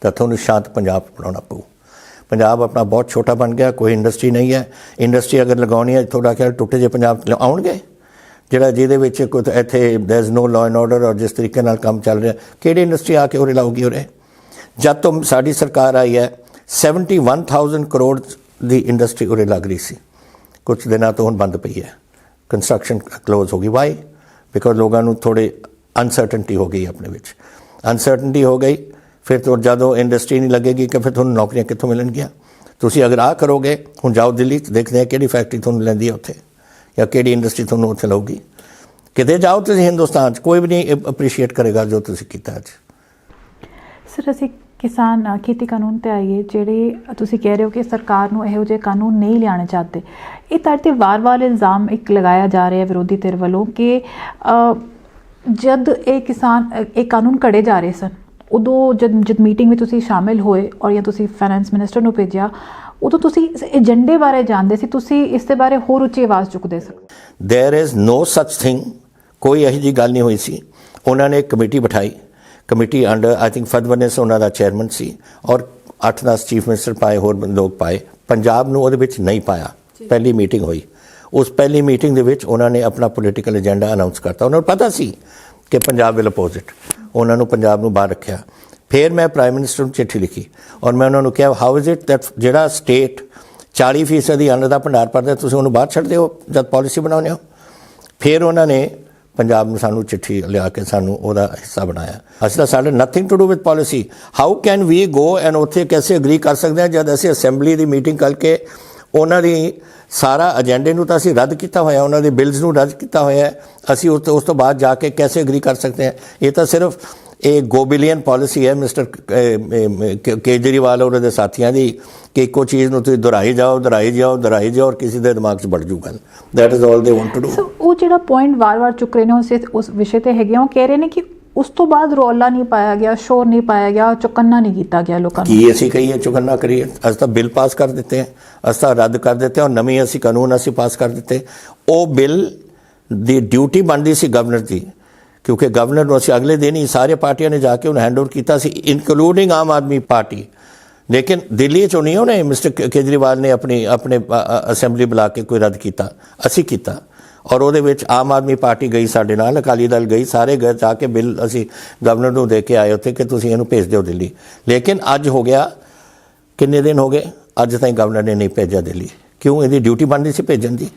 ਤਾਂ ਤੁਹਾਨੂੰ ਸ਼ਾਂਤ ਪੰਜਾਬ ਬਣਾਉਣਾ ਪਊ। ਪੰਜਾਬ ਆਪਣਾ ਬਹੁਤ ਛੋਟਾ ਬਣ ਗਿਆ, ਕੋਈ ਇੰਡਸਟਰੀ ਨਹੀਂ ਹੈ। ਇੰਡਸਟਰੀ ਅਗਰ ਲਗਾਉਣੀ ਹੈ, ਥੋੜ੍ਹਾ ਖਿਆਲ ਟੁੱਟੇ ਜਿਹੇ ਪੰਜਾਬ ਆਉਣਗੇ ਜਿਹਦੇ ਵਿੱਚ ਕੋਈ ਇੱਥੇ there is no law and order ਔਰ ਜਿਸ ਤਰੀਕੇ ਨਾਲ ਕੰਮ ਚੱਲ ਰਿਹਾ, ਕਿਹੜੀ ਇੰਡਸਟਰੀ ਆ ਕੇ ਉਰੇ ਲਾਊਗੀ ਉਰੇ। ਜਦ ਤੋਂ ਸਾਡੀ ਸਰਕਾਰ ਆਈ ਹੈ 71,000 ਕਰੋੜ ਦੀ ਇੰਡਸਟਰੀ ਉਰੇ ਲੱਗ ਰਹੀ ਸੀ, ਕੁਛ ਦਿਨਾਂ ਤੋਂ ਹੁਣ ਬੰਦ ਪਈ ਹੈ, ਕੰਸਟਰਕਸ਼ਨ ਕਲੋਜ਼ ਹੋ ਗਈ। ਵਾਈ? ਬਿਕੋਜ਼ ਲੋਕਾਂ ਨੂੰ ਥੋੜ੍ਹੀ ਅਨਸਰਟਨਟੀ ਹੋ ਗਈ ਆਪਣੇ ਵਿੱਚ। ਅਨਸਰਟਨਟੀ ਹੋ ਗਈ, ਫਿਰ ਤੋਂ ਜਦੋਂ ਇੰਡਸਟਰੀ ਨਹੀਂ ਲੱਗੇਗੀ ਕਿ ਫਿਰ ਤੁਹਾਨੂੰ ਨੌਕਰੀਆਂ ਕਿੱਥੋਂ ਮਿਲਣਗੀਆਂ। ਤੁਸੀਂ ਅਗਰ ਆਹ ਕਰੋਗੇ, ਹੁਣ ਜਾਓ ਦਿੱਲੀ ਦੇਖਦੇ ਆ ਕਿਹੜੀ ਫੈਕਟਰੀ ਤੁਹਾਨੂੰ ਲੈਂਦੀ ਹੈ ਉੱਥੇ, ਜਾਂ ਕਿਹੜੀ ਇੰਡਸਟਰੀ ਤੁਹਾਨੂੰ ਉੱਥੇ ਲਊਗੀ। ਕਿਤੇ ਜਾਓ ਤੁਸੀਂ ਹਿੰਦੁਸਤਾਨ 'ਚ, ਕੋਈ ਵੀ ਨਹੀਂ ਅਪਰੀਸ਼ੀਏਟ ਕਰੇਗਾ ਜੋ ਤੁਸੀਂ ਕੀਤਾ ਅੱਜ।
ਸਰ, ਅਸੀਂ ਕਿਸਾਨ ਖੇਤੀ ਕਾਨੂੰਨ 'ਤੇ ਆਈਏ, ਜਿਹੜੇ ਤੁਸੀਂ ਕਹਿ ਰਹੇ ਹੋ ਕਿ ਸਰਕਾਰ ਨੂੰ ਇਹੋ ਜਿਹੇ ਕਾਨੂੰਨ ਨਹੀਂ ਲਿਆਉਣੇ ਚਾਹਤੇ। ਇਹ ਤੁਹਾਡੇ 'ਤੇ ਵਾਰ-ਵਾਰ ਇਲਜ਼ਾਮ ਇੱਕ ਲਗਾਇਆ ਜਾ ਰਿਹਾ ਵਿਰੋਧੀ ਧਿਰ ਵੱਲੋਂ ਕਿ ਜਦ ਇਹ ਕਾਨੂੰਨ ਘੜੇ ਜਾ ਰਹੇ ਸਨ, ਉਦੋਂ ਜਦ ਮੀਟਿੰਗ ਵਿੱਚ ਤੁਸੀਂ ਸ਼ਾਮਿਲ ਹੋਏ ਔਰ ਜਾਂ ਤੁਸੀਂ ਫਾਈਨੈਂਸ ਮਿਨਿਸਟਰ ਨੂੰ ਭੇਜਿਆ, ਉਦੋਂ ਤੁਸੀਂ ਇਸ ਏਜੰਡੇ ਬਾਰੇ ਜਾਣਦੇ ਸੀ, ਤੁਸੀਂ ਇਸ ਦੇ ਬਾਰੇ ਹੋਰ ਉੱਚੀ ਆਵਾਜ਼ ਚੁੱਕਦੇ ਸੀ।
ਦੇयर ਇਜ਼ ਨੋ ਸੱਚ ਥਿੰਗ, ਕੋਈ ਇਹੋ ਜਿਹੀ ਗੱਲ ਨਹੀਂ ਹੋਈ ਸੀ। ਉਹਨਾਂ ਨੇ ਇੱਕ ਕਮੇਟੀ ਬਿਠਾਈ, committee under I think Fadnavis ਉਹਨਾਂ ਦਾ ਚੇਅਰਮੈਨ ਸੀ, ਔਰ 8-10 ਚੀਫ ਮਿਨਿਸਟਰ ਪਾਏ, ਹੋਰ ਲੋਕ ਪਾਏ। ਪੰਜਾਬ ਨੂੰ ਉਹਦੇ ਵਿੱਚ ਨਹੀਂ ਪਾਇਆ। ਪਹਿਲੀ ਮੀਟਿੰਗ ਹੋਈ। ਉਸ ਪਹਿਲੀ ਮੀਟਿੰਗ ਦੇ ਵਿੱਚ ਉਹਨਾਂ ਨੇ ਆਪਣਾ ਪੋਲੀਟੀਕਲ ਏਜੰਡਾ ਅਨਾਉਂਸ ਕਰਤਾ। ਉਹਨਾਂ ਨੂੰ ਪਤਾ ਸੀ ਕਿ ਪੰਜਾਬ ਵਿਲ ਅਪੋਜ਼ਿਟ, ਉਹਨਾਂ ਨੂੰ ਪੰਜਾਬ ਨੂੰ ਬਾਹਰ ਰੱਖਿਆ। ਫਿਰ ਮੈਂ ਪ੍ਰਾਈਮ ਮਿਨਿਸਟਰ ਨੂੰ ਚਿੱਠੀ ਲਿਖੀ ਔਰ ਮੈਂ ਉਹਨਾਂ ਨੂੰ ਕਿਹਾ ਹਾਊ ਇਜ਼ ਇਟ ਦੈਟ ਜਿਹੜਾ ਸਟੇਟ 40% ਦੀ ਅੰਨ ਦਾ ਭੰਡਾਰ ਭਰਦਾ ਤੁਸੀਂ ਉਹਨੂੰ ਬਾਹਰ ਛੱਡਦੇ ਹੋ ਜਦ ਪਾਲਿਸੀ ਬਣਾਉਂਦੇ ਹੋ। ਫਿਰ ਉਹਨਾਂ ਨੇ ਪੰਜਾਬ ਨੂੰ ਸਾਨੂੰ ਚਿੱਠੀ ਲਿਆ ਕੇ ਸਾਨੂੰ ਉਹਦਾ ਹਿੱਸਾ ਬਣਾਇਆ। ਅਸੀਂ ਤਾਂ ਸਾਡੇ nothing to do with policy. How can we go and ਉੱਥੇ ਕੈਸੇ ਅਗਰੀ ਕਰ ਸਕਦੇ ਹਾਂ ਜਦ ਅਸੀਂ ਅਸੈਂਬਲੀ ਦੀ ਮੀਟਿੰਗ ਕਰਕੇ ਉਹਨਾਂ ਦੀ ਸਾਰਾ ਏਜੰਡੇ ਨੂੰ ਤਾਂ ਅਸੀਂ ਰੱਦ ਕੀਤਾ ਹੋਇਆ, ਉਹਨਾਂ ਦੇ ਬਿਲਸ ਨੂੰ ਰੱਦ ਕੀਤਾ ਹੋਇਆ। ਅਸੀਂ ਉਸ ਤੋਂ ਬਾਅਦ ਜਾ ਕੇ ਕੈਸੇ ਅਗਰੀ ਕਰ ਸਕਦੇ ਹਾਂ? ਇਹ ਤਾਂ ਸਿਰਫ ਇਹ ਗੋਬਿਲੀਅਨ ਪਾਲਿਸੀ ਹੈ ਮਿਸਟਰ ਕੇਜਰੀਵਾਲ ਔਰ ਉਹਦੇ ਸਾਥੀਆਂ ਦੀ ਕਿ ਇੱਕੋ ਚੀਜ਼ ਨੂੰ ਤੁਸੀਂ ਦੁਹਰਾਈ ਜਾਓ ਔਰ ਕਿਸੇ ਦੇ ਦਿਮਾਗ 'ਚ ਵੜ ਜੂਗਾ। That is all they want to do.
ਸੋ ਉਹ ਜਿਹੜਾ ਪੁਆਇੰਟ ਵਾਰ-ਵਾਰ ਚੁੱਕ ਰਹੇ ਨੇ ਉਸ ਵਿਸ਼ੇ ਤੇ ਹੈਗੇ, ਉਹ ਕਹਿ ਰਹੇ ਨੇ ਕਿ ਉਸ ਤੋਂ ਬਾਅਦ ਰੌਲਾ ਨਹੀਂ ਪਾਇਆ ਗਿਆ, ਸ਼ੋਰ ਨਹੀਂ ਪਾਇਆ ਗਿਆ, ਚੁਕੰਨਾ ਨਹੀਂ ਕੀਤਾ ਗਿਆ ਲੋਕਾਂ ਨੂੰ।
ਕੀ ਅਸੀਂ ਕਹੀਏ ਚੁਕੰਨਾ ਕਰੀਏ? ਅਸੀਂ ਤਾਂ ਬਿੱਲ ਪਾਸ ਕਰ ਦਿੱਤੇ ਹੈ, ਅਸੀਂ ਤਾਂ ਰੱਦ ਕਰ ਦਿੱਤੇ ਔਰ ਨਵੇਂ ਅਸੀਂ ਕਾਨੂੰਨ ਅਸੀਂ ਪਾਸ ਕਰ ਦਿੱਤੇ। ਉਹ ਬਿੱਲ ਦੀ ਡਿਊਟੀ ਬਣਦੀ ਸੀ ਗਵਰਨਰ ਦੀ, ਕਿਉਂਕਿ ਗਵਰਨਰ ਨੂੰ ਅਸੀਂ ਅਗਲੇ ਦਿਨ ਹੀ ਸਾਰੇ ਪਾਰਟੀਆਂ ਨੇ ਜਾ ਕੇ ਉਹਨੂੰ ਹੈਂਡ ਓਵਰ ਕੀਤਾ ਸੀ, ਇਨਕਲੂਡਿੰਗ ਆਮ ਆਦਮੀ ਪਾਰਟੀ। ਲੇਕਿਨ ਦਿੱਲੀ 'ਚੋਂ ਨਹੀਂ ਉਹਨੇ ਮਿਸਟਰ ਕੇਜਰੀਵਾਲ ਨੇ ਆਪਣੇ ਅਸੈਂਬਲੀ ਬੁਲਾ ਕੇ ਕੋਈ ਰੱਦ ਕੀਤਾ, ਅਸੀਂ ਕੀਤਾ। ਔਰ ਉਹਦੇ ਵਿੱਚ ਆਮ ਆਦਮੀ ਪਾਰਟੀ ਗਈ ਸਾਡੇ ਨਾਲ, ਅਕਾਲੀ ਦਲ ਗਈ, ਸਾਰੇ ਗਏ ਜਾ ਕੇ ਬਿੱਲ ਅਸੀਂ ਗਵਰਨਰ ਨੂੰ ਦੇ ਕੇ ਆਏ ਉੱਥੇ ਕਿ ਤੁਸੀਂ ਇਹਨੂੰ ਭੇਜ ਦਿਓ ਦਿੱਲੀ। ਲੇਕਿਨ ਅੱਜ ਹੋ ਗਿਆ, ਕਿੰਨੇ ਦਿਨ ਹੋ ਗਏ, ਅੱਜ ਤਾਈਂ ਗਵਰਨਰ ਨੇ ਨਹੀਂ ਭੇਜਿਆ ਦਿੱਲੀ। ਕਿਉਂ? ਇਹਦੀ ਡਿਊਟੀ ਬਣਦੀ ਸੀ ਭੇਜਣ ਦੀ।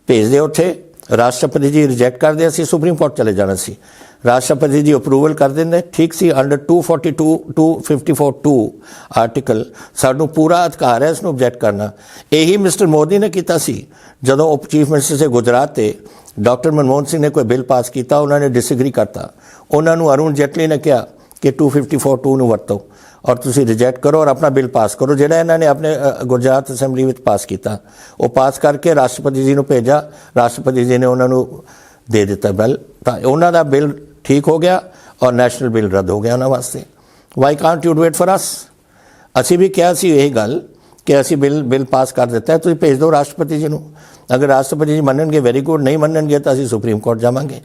ਭੇਜਦੇ ਉੱਥੇ ਰਾਸ਼ਟਰਪਤੀ ਜੀ ਰਿਜੈਕਟ ਕਰਦੇ, ਅਸੀਂ ਸੁਪਰੀਮ ਕੋਰਟ ਚਲੇ ਜਾਣਾ ਸੀ। ਰਾਸ਼ਟਰਪਤੀ ਜੀ ਅਪਰੂਵਲ ਕਰ ਦਿੰਦੇ, ਠੀਕ ਸੀ। ਅੰਡਰ 254(2) ਆਰਟੀਕਲ ਸਾਨੂੰ ਪੂਰਾ ਅਧਿਕਾਰ ਹੈ ਇਸ ਨੂੰ ਆਬਜੈਕਟ ਕਰਨਾ। ਇਹੀ ਮਿਸਟਰ ਮੋਦੀ ਨੇ ਕੀਤਾ ਸੀ ਜਦੋਂ ਉਹ ਚੀਫ ਮਿਨਿਸਟਰ ਸੇ ਗੁਜਰਾਤ ਤੇ ਡਾਕਟਰ ਮਨਮੋਹਨ ਸਿੰਘ ਨੇ ਕੋਈ ਬਿੱਲ ਪਾਸ ਕੀਤਾ, ਉਹਨਾਂ ਨੇ ਡਿਸਐਗਰੀ ਕਰਤਾ। ਉਹਨਾਂ ਨੂੰ ਅਰੁਣ ਜੇਟਲੀ ਨੇ ਕਿਹਾ ਕਿ 254(2) ਨੂੰ ਵਰਤੋ ਔਰ ਤੁਸੀਂ ਰਿਜੈਕਟ ਕਰੋ ਔਰ ਆਪਣਾ ਬਿੱਲ ਪਾਸ ਕਰੋ, ਜਿਹੜਾ ਇਹਨਾਂ ਨੇ ਆਪਣੇ ਗੁਜਰਾਤ ਅਸੈਂਬਲੀ ਵਿੱਚ ਪਾਸ ਕੀਤਾ। ਉਹ ਪਾਸ ਕਰਕੇ ਰਾਸ਼ਟਰਪਤੀ ਜੀ ਨੂੰ ਭੇਜਾ, ਰਾਸ਼ਟਰਪਤੀ ਜੀ ਨੇ ਉਹਨਾਂ ਨੂੰ ਦੇ ਦਿੱਤਾ ਬਿੱਲ, ਤਾਂ ਉਹਨਾਂ ਦਾ ਬਿੱਲ ਠੀਕ ਹੋ ਗਿਆ ਔਰ ਨੈਸ਼ਨਲ ਬਿੱਲ ਰੱਦ ਹੋ ਗਿਆ ਉਹਨਾਂ ਵਾਸਤੇ। Why can't you do it for us? ਅਸੀਂ ਵੀ ਕਿਹਾ ਸੀ ਇਹ ਗੱਲ ਕਿ ਅਸੀਂ ਬਿੱਲ ਪਾਸ ਕਰ ਦਿੱਤਾ ਹੈ, ਤੁਸੀਂ ਭੇਜ ਦਿਓ ਰਾਸ਼ਟਰਪਤੀ ਜੀ ਨੂੰ। ਅਗਰ ਰਾਸ਼ਟਰਪਤੀ ਜੀ ਮੰਨਣਗੇ ਵੈਰੀ ਗੁੱਡ, ਨਹੀਂ ਮੰਨਣਗੇ ਤਾਂ ਅਸੀਂ ਸੁਪਰੀਮ ਕੋਰਟ ਜਾਵਾਂਗੇ,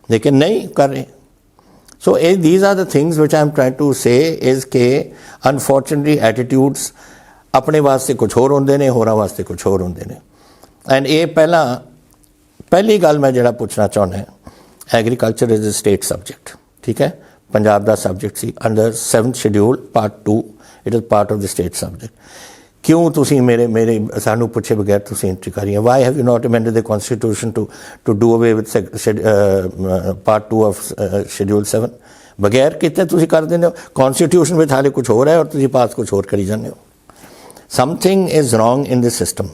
ਲੇਕਿਨ ਨਹੀਂ ਕਰ ਰਹੇ। So these are the things which I am trying to say is कि unfortunately attitudes अपने वास्ते कुछ होर होंदे ने, होरां वास्ते कुछ होर होंदे ने। एंड ये पहली गल मैं जिहड़ा पूछना चाहुंदा, agriculture is a state subject, ठीक है, पंजाब दा सब्जेक्ट सी under 7th schedule part 2, it is part of the state subject. क्यों तुसीं मेरे सानू पूछे बगैर तुसीं एंट्री करी है? Why have you not amended the constitution to do away with part 2 of schedule 7? बगैर कितने तुसीं कर देंदे हो। कॉन्स्टिट्यूशन में हाले कुछ हो रहा है और तुसीं पास कुछ होर करी जांदे हो। Something is wrong in this system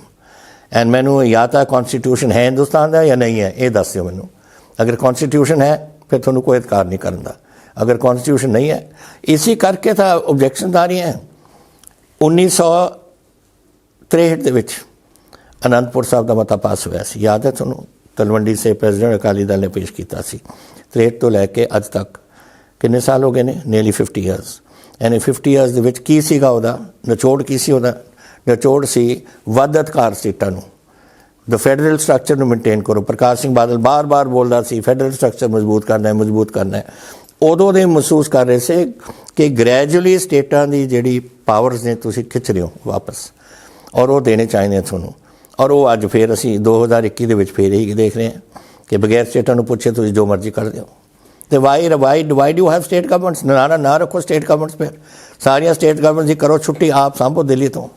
and मैनू या तो कॉन्स्टिट्यूशन है हिंदुस्तान का या नहीं है, ये दस दिओ मैनू। अगर कॉन्स्टिट्यूशन है फिर तुहानू कोई अधिकार नहीं करन दा, अगर कॉन्स्टिट्यूशन नहीं है, इसी करके तो ऑब्जेक्शन आ रही हैं। 1963 ਦੇ ਵਿੱਚ ਅਨੰਦਪੁਰ ਸਾਹਿਬ ਦਾ ਮਤਾ ਪਾਸ ਹੋਇਆ ਸੀ, ਯਾਦ ਹੈ ਤੁਹਾਨੂੰ? ਤਲਵੰਡੀ ਸੇ ਪ੍ਰੈਜ਼ੀਡੈਂਟ ਅਕਾਲੀ ਦਲ ਨੇ ਪੇਸ਼ ਕੀਤਾ ਸੀ। 63 ਤੋਂ ਲੈ ਕੇ ਅੱਜ ਤੱਕ ਕਿੰਨੇ ਸਾਲ ਹੋ ਗਏ ਨੇ? Nearly 50 years. ਯਾਨੀ 50 ਇਅਰਸ ਦੇ ਵਿੱਚ ਕੀ ਸੀਗਾ ਉਹਦਾ ਨਿਚੋੜ? ਕੀ ਸੀ ਉਹਦਾ ਨਿਚੋੜ? ਸੀ ਵੱਧ ਅਧਿਕਾਰ ਸਟੇਟਾਂ ਨੂੰ, ਦ ਫੈਡਰਲ ਸਟਰਕਚਰ ਨੂੰ ਮੇਨਟੇਨ ਕਰੋ। ਪ੍ਰਕਾਸ਼ ਸਿੰਘ ਬਾਦਲ ਬਾਰ-ਬਾਰ ਬੋਲਦਾ ਸੀ ਫੈਡਰਲ ਸਟਰਕਚਰ ਮਜ਼ਬੂਤ ਕਰਨਾ ਹੈ। ਉਦੋਂ ਦੇ ਮਹਿਸੂਸ ਕਰ ਰਹੇ ਸੀ ਕਿ ਗ੍ਰੈਜੂਅਲੀ ਸਟੇਟਾਂ ਦੀ ਜਿਹੜੀ ਪਾਵਰਸ ਨੇ ਤੁਸੀਂ ਖਿੱਚ ਰਹੇ ਹੋ ਵਾਪਸ, ਔਰ ਉਹ ਦੇਣੇ ਚਾਹੀਦੇ ਤੁਹਾਨੂੰ। ਔਰ ਉਹ ਅੱਜ ਫਿਰ ਅਸੀਂ 2021 ਦੇ ਵਿੱਚ ਫਿਰ ਇਹੀ ਦੇਖ ਰਹੇ ਹਾਂ ਕਿ ਬਗੈਰ ਸਟੇਟਾਂ ਨੂੰ ਪੁੱਛੇ ਤੁਸੀਂ ਜੋ ਮਰਜ਼ੀ ਕਰ ਦਿਓ। ਤੇ why do have state governments? ਨਾ ਰੱਖੋ ਸਟੇਟ ਗਵਰਨਮੈਂਟਸ, ਫਿਰ ਸਾਰੀਆਂ ਸਟੇਟ ਗਵਰਨਮੈਂਟਸ ਦੀ ਕਰੋ ਛੁੱਟੀ, ਆਪ ਸਾਂਭੋ ਦਿੱਲੀ ਤੋਂ।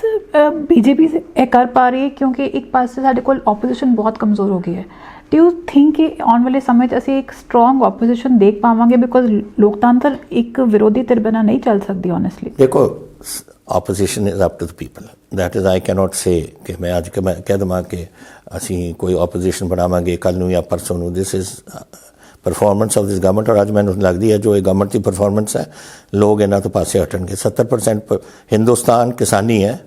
ਸਰ ਬੀਜੇਪੀ ਇਹ ਕਰ ਪਾ ਰਹੀ ਹੈ ਕਿਉਂਕਿ ਇੱਕ ਪਾਸੇ ਸਾਡੇ ਕੋਲ ਆਪੋਜੀਸ਼ਨ ਬਹੁਤ ਕਮਜ਼ੋਰ ਹੋ ਗਈ ਹੈ। ਡੂ ਯੂ ਥਿੰਕ ਕਿ ਆਉਣ ਵਾਲੇ ਸਮੇਂ 'ਚ ਅਸੀਂ ਇੱਕ ਸਟਰੋਂਗ ਆਪੋਜੀਸ਼ਨ ਦੇਖ ਪਾਵਾਂਗੇ? ਬਿਕੋਜ਼ ਲੋਕਤੰਤਰ ਇੱਕ ਵਿਰੋਧੀ ਧਿਰ ਬਿਨਾਂ ਨਹੀਂ ਚੱਲ ਸਕਦੀ ਓਨੈਸਟਲੀ।
ਦੇਖੋ, opposition is up to the people. That is, I cannot say कि मैं आज मैं कह दूँ कि असी कोई opposition बनावांगे कल नूं या परसों नूं। This is performance of this government. और अज मैनूं लगदी है जो ये गवर्नमेंट की परफॉर्मेंस है, लोग इन्हां तो पासे हटणगे। 70% हिंदुस्तान किसानी है,